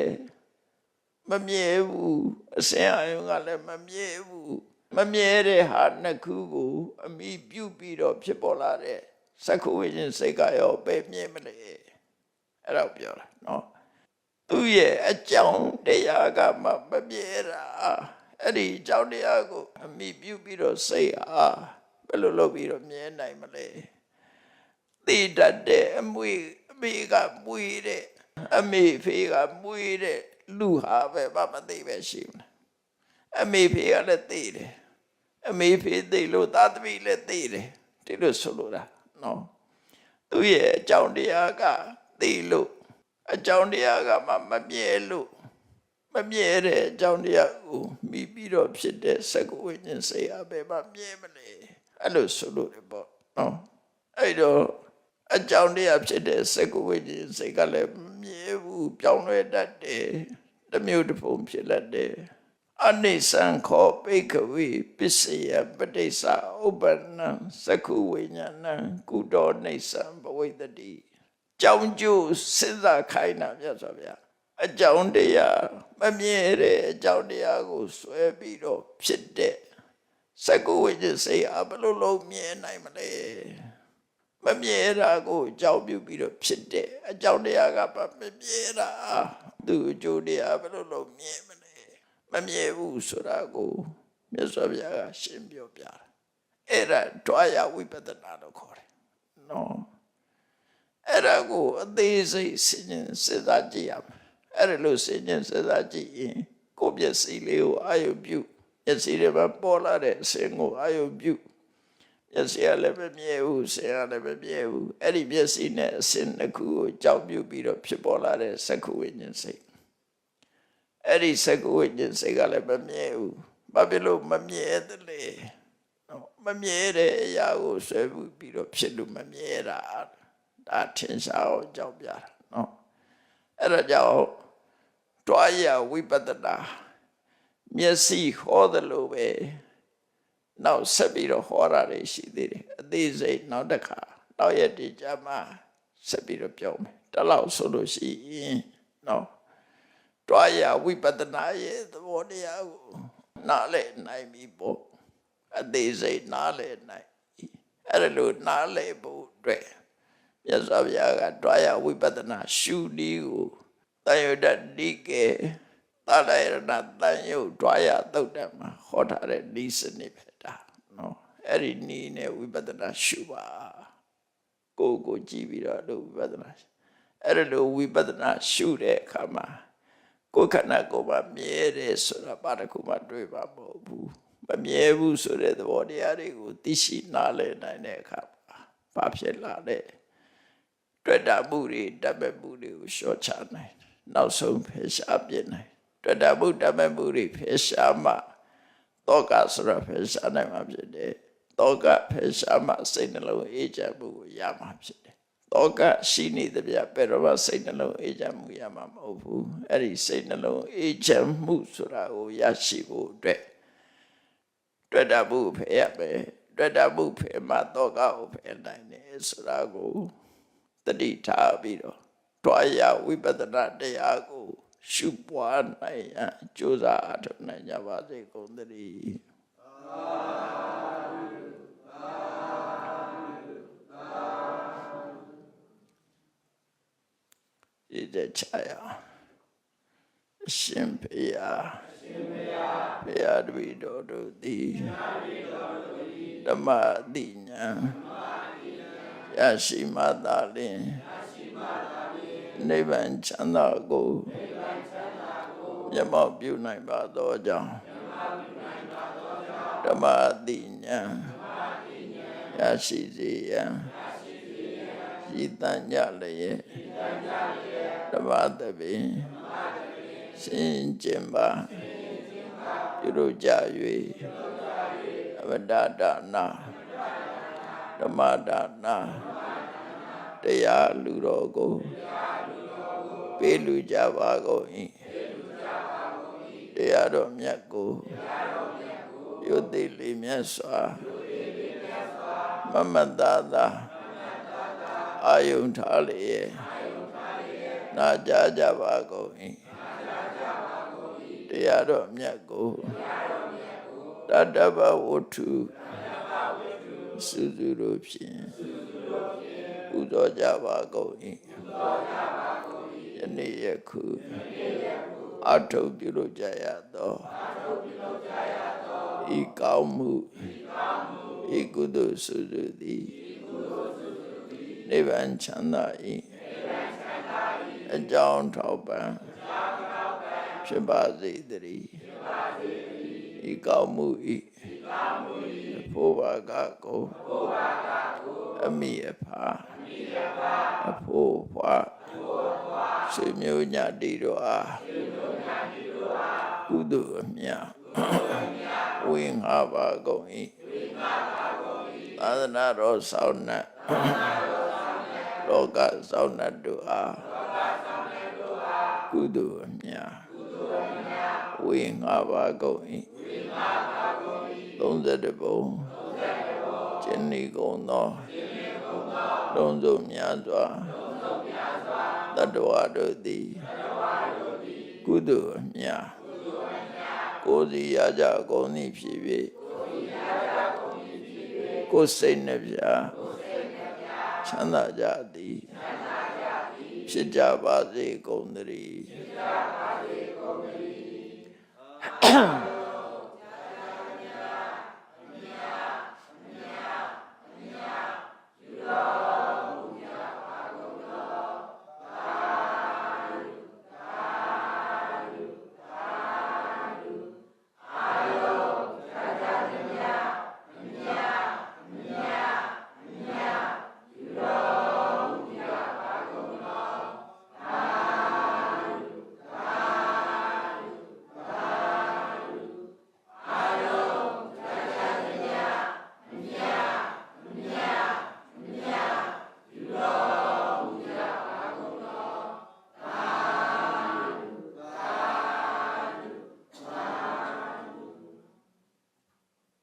မမြဲဘူးအစင်အာယုံကလည်းမမြဲဘူးမမြဲတဲ့ဟာနှစ်ခုကိုအမိပြုပြီးတော့ဖြစ်ပေါ်လာတဲ့စက္ခုဝိညာဉ်စိတ်ကရောပဲမြဲမလဲအဲ့တော့ပြောတာနော်သူရဲ့အကြောင်းတရားကမှမမြဲတာအဲ့ဒီအကြောင်းတရားကိုအမိပြုပြီးတော့စိတ်ဟာဘယ်လိုလုပ်ပြီးတော့မြဲနိုင်မလဲသိတတ်တဲ့အမေကမွေးတဲ့အမေဖေကမွေးတဲ့လူဟာပဲမသိပဲရှိမလားအမေဖေကလည်းသိတယ်အမေဖေသိလို့သားသမီးလည်းသိတယ်ဒီလိုဆိုလိုတာနော်သူရဲ့အကြောင်းတရားကသိလို့အကြောင်းတရားကမှမမြဲလို့မမြဲတဲ့အကြောင်းတရားကိုမိပြီးတော့ဖြစ်တဲ့စက္ကဝိညာဉ်စိတ်အပဲမမြဲမလဲအဲ့လိုဆိုလို့ရပေါ့နော်အဲ့တော့အကြောင်းတရားဖြစ်တဲ့စက္ကဝိညာဉ်စိတ်ကလည်းမမြဲဘူးပြောင်းလဲတတ်တယ်တစ်မျိုးတစ်ပုံဖြစ်လက်တယ်အနိစ္စံခောပိကဝေပစ္စယပဋိစ္စဥပ္ပန္နစက္ခုဝိညာဏံကုတောနိစ္စံဘဝိတ္တိကြောင်းကျိုးစဉ်းစားခိုင်းတာမြတ်စွာဘုရားအကြောင်းတရားမမြဲတဲ့အကြောင်းတရားကိုဆွဲပြီးတော့ဖြစ်တဲ့စက္ခုဝိညာဉ်စိတ်အဘယ်လိုလုံးမြဲနိုင်မလဲမမြဲတာကိုအကြောင်းပြုပြီးတော့ဖြစ်တဲ့အကြောင်းတရားကမမြဲတာသူအကျိုးတရားဘယ်လိုလုံးမြဲမလဲမမြဲဘူးဆိုတာကိုမြတ်စွာဘုရားကရှင်းပြောပြတာအဲ့ဒါဒွါယဝိပဿနာလို့ခေါ်တယ်နော်အဲ့ဒါကိုအသေးစိတ်စဉ်းစားကြည့်ရမယ်အဲ့ဒါလို့စဉ်းစားကြည့်ရင်ကိုယ့်မျက်စိလေးကိုအာရုံပြုမျက်စိတွေမှာပေါ်လာတဲ့အစင်ကိုအာရုံပြုမျက်စိကလည်းမမြဲဘူးဆင်ကလည်းမမြဲဘူးအဲ့ဒီမျက်စိနဲ့အစင်တစ်ခုကိုကြောက်ပြုပြီးတော့ဖြစ်ပေါ်လာတဲ့စက္ခုဝိညာဉ်စိတ်အဲ့ဒီစက္ခုဝိညာဉ်စိတ်ကလည်းမမြဲဘူးဘာဖြစ်လို့မမြဲသလဲမမြဲတဲ့အရာကိုဆွဲပြီးတော့ဖြစ်လို့မမြဲတာဒါထင်ရှားအောင်ကြောက်ပြတာနော်အဲ့ဒါကြောင့်တွားရဝိပဿနာမျက်စိဟောတယ်လို့ပဲနောက်ဆက်ပြီးတော့ဟောတာတွေရှိသေးတယ်အသေးစိတ်နောက်တစ်ခါနောက်ရက်ဒီကြမှာဆက်ပြီးတော့ပြောမယ်တလောက်ဆိုလို့ရှိရင်နော်တွားရဝိပဿနာရဲ့သဘောတရားကိုနားလည်နိုင်ပြီပေါ့အသေးစိတ်နားလည်နိုင်အဲ့ဒါလို့နားလည်ဖို့အတွက်မြတ်စွာဘုရားကတွားရဝိပဿနာရှုနည်းကိုတန်ယုဒတိကေသာလယရဏတန်ယုတွားရသုတ်တံမှာဟောထားတဲ့ဤစနစ်ပဲဒါနော်အဲ့ဒီနည်းနဲ့ဝိပဿနာရှုပါကိုကြည့်ပြီးတော့ဝိပဿနာအဲ့ဒါလို့ဝိပဿနာရှုတဲ့အခါမှာကိုယ်ခန္ဓာကိုယ်မှာမြဲတယ်ဆိုတာဘာတစ်ခုမှတွေ့ပါမဟုတ်ဘူးမမြဲဘူးဆိုတဲ့သဘောတရားတွေကိုသိရှိနားလည်နိုင်တဲ့အခါဘာဖြစ်လာလဲတွေ့တာမှုတွေတတ်မဲ့မှုတွေကိုရှော့ချနိုင်နောက်ဆုံးဖယ်ရှားပြနိုင်တွေ့တာမှုတတ်မဲ့မှုတွေဖယ်ရှားမှတောကဆိုရဖယ်ရှားနိုင်မှာဖြစ်တယ်တောကဖယ်ရှားမှစိတ်နှလုံးအေးချမ်းမှုကိုရမှာဖြစ်တယ်တောကရှိနေတဲ့ပြဘယ်တော့မှစိတ်နှလုံးအေးချမ်းမှုရမှာမဟုတ်ဘူးအဲ့ဒီစိတ်နှလုံးအေးချမ်းမှုဆိုတာကိုရရှိဖို့အတွက်တွေ့တာမှုဖယ်ရမယ်တွေ့တာမှုဖယ်မှတောကကိုဖယ်နိုင်တယ်ဆိုတာကိုတတိထားပြီးတော့တွားရဝိပဿနာတရားကို ရှုပွားနိုင်ရန်ကြိုးစားအထောက်နိုင်ကြပါစေကုန်သတည်းဒီတဲ့ချာယာအရှင်ဖေယဖေယတပည့်တော်တို့သည်ဓမ္မတိညာရရှိမှသာလျှင်နိဗ္ဗာန်ချမ်းသာကိုမျက်မှောက်ပြုနိုင်ပါသောကြောင့်ဓမ္မတိညာရရှိစေရန်ရည်တန်ကြလျက်ဓမ္မတပင်စင်ကြင်ပါပြုလုပ်ကြ၍အဝဒဒါနာဓမ္မဒါနာတရားလူတော်ကိုပေးလူကြပါကုန်၏တရားတော်မြတ်ကိုယုတ်တိလေးမြတ်စွာမမတသာအာယုန်ထားလျက်နာကြားကြပါကုန်၏တရားတော်မြတ်ကိုတတ္တဗဝတ္ထုစုစုတို့ဖြင့်ပူဇော်ကြပါကုန်၏ယနေ့ယခုအထုပ်ပြုလုပ်ကြရသောဤကောင်းမှုဤကုသိုလ်စုစုသည်နိဗ္ဗာန်ချမ်းသာ၏အကြောင်းထောက်ပံ့ဖြစ်ပါစေတည်းဤကောင်းမှုဤဘုရားကကိုအမိအဖာအဖို့ဖွာဆွေမျိုးညတိတို့အားကုသိုလ်အမြတ်ဝေငှပါကုန်၏သာသနာတော်ဆောင်နှင့်လောကဆောင်နှင့်တို့အားကုသိုလ်အမြတ်ဝေငှပါကုန်၏31ဘုံကျင့်နေကုန်သောလုံးစုံများစွာတတ္တဝါတို့သည်ကုသိုလ်အမြတ်ကိုယ်စီရကြကုန်သည်ဖြစ်၍ကိုယ်စိတ်နှပြချမ်းသာကြသည်ဖြစ်ကြပါစေကုန်သတည်း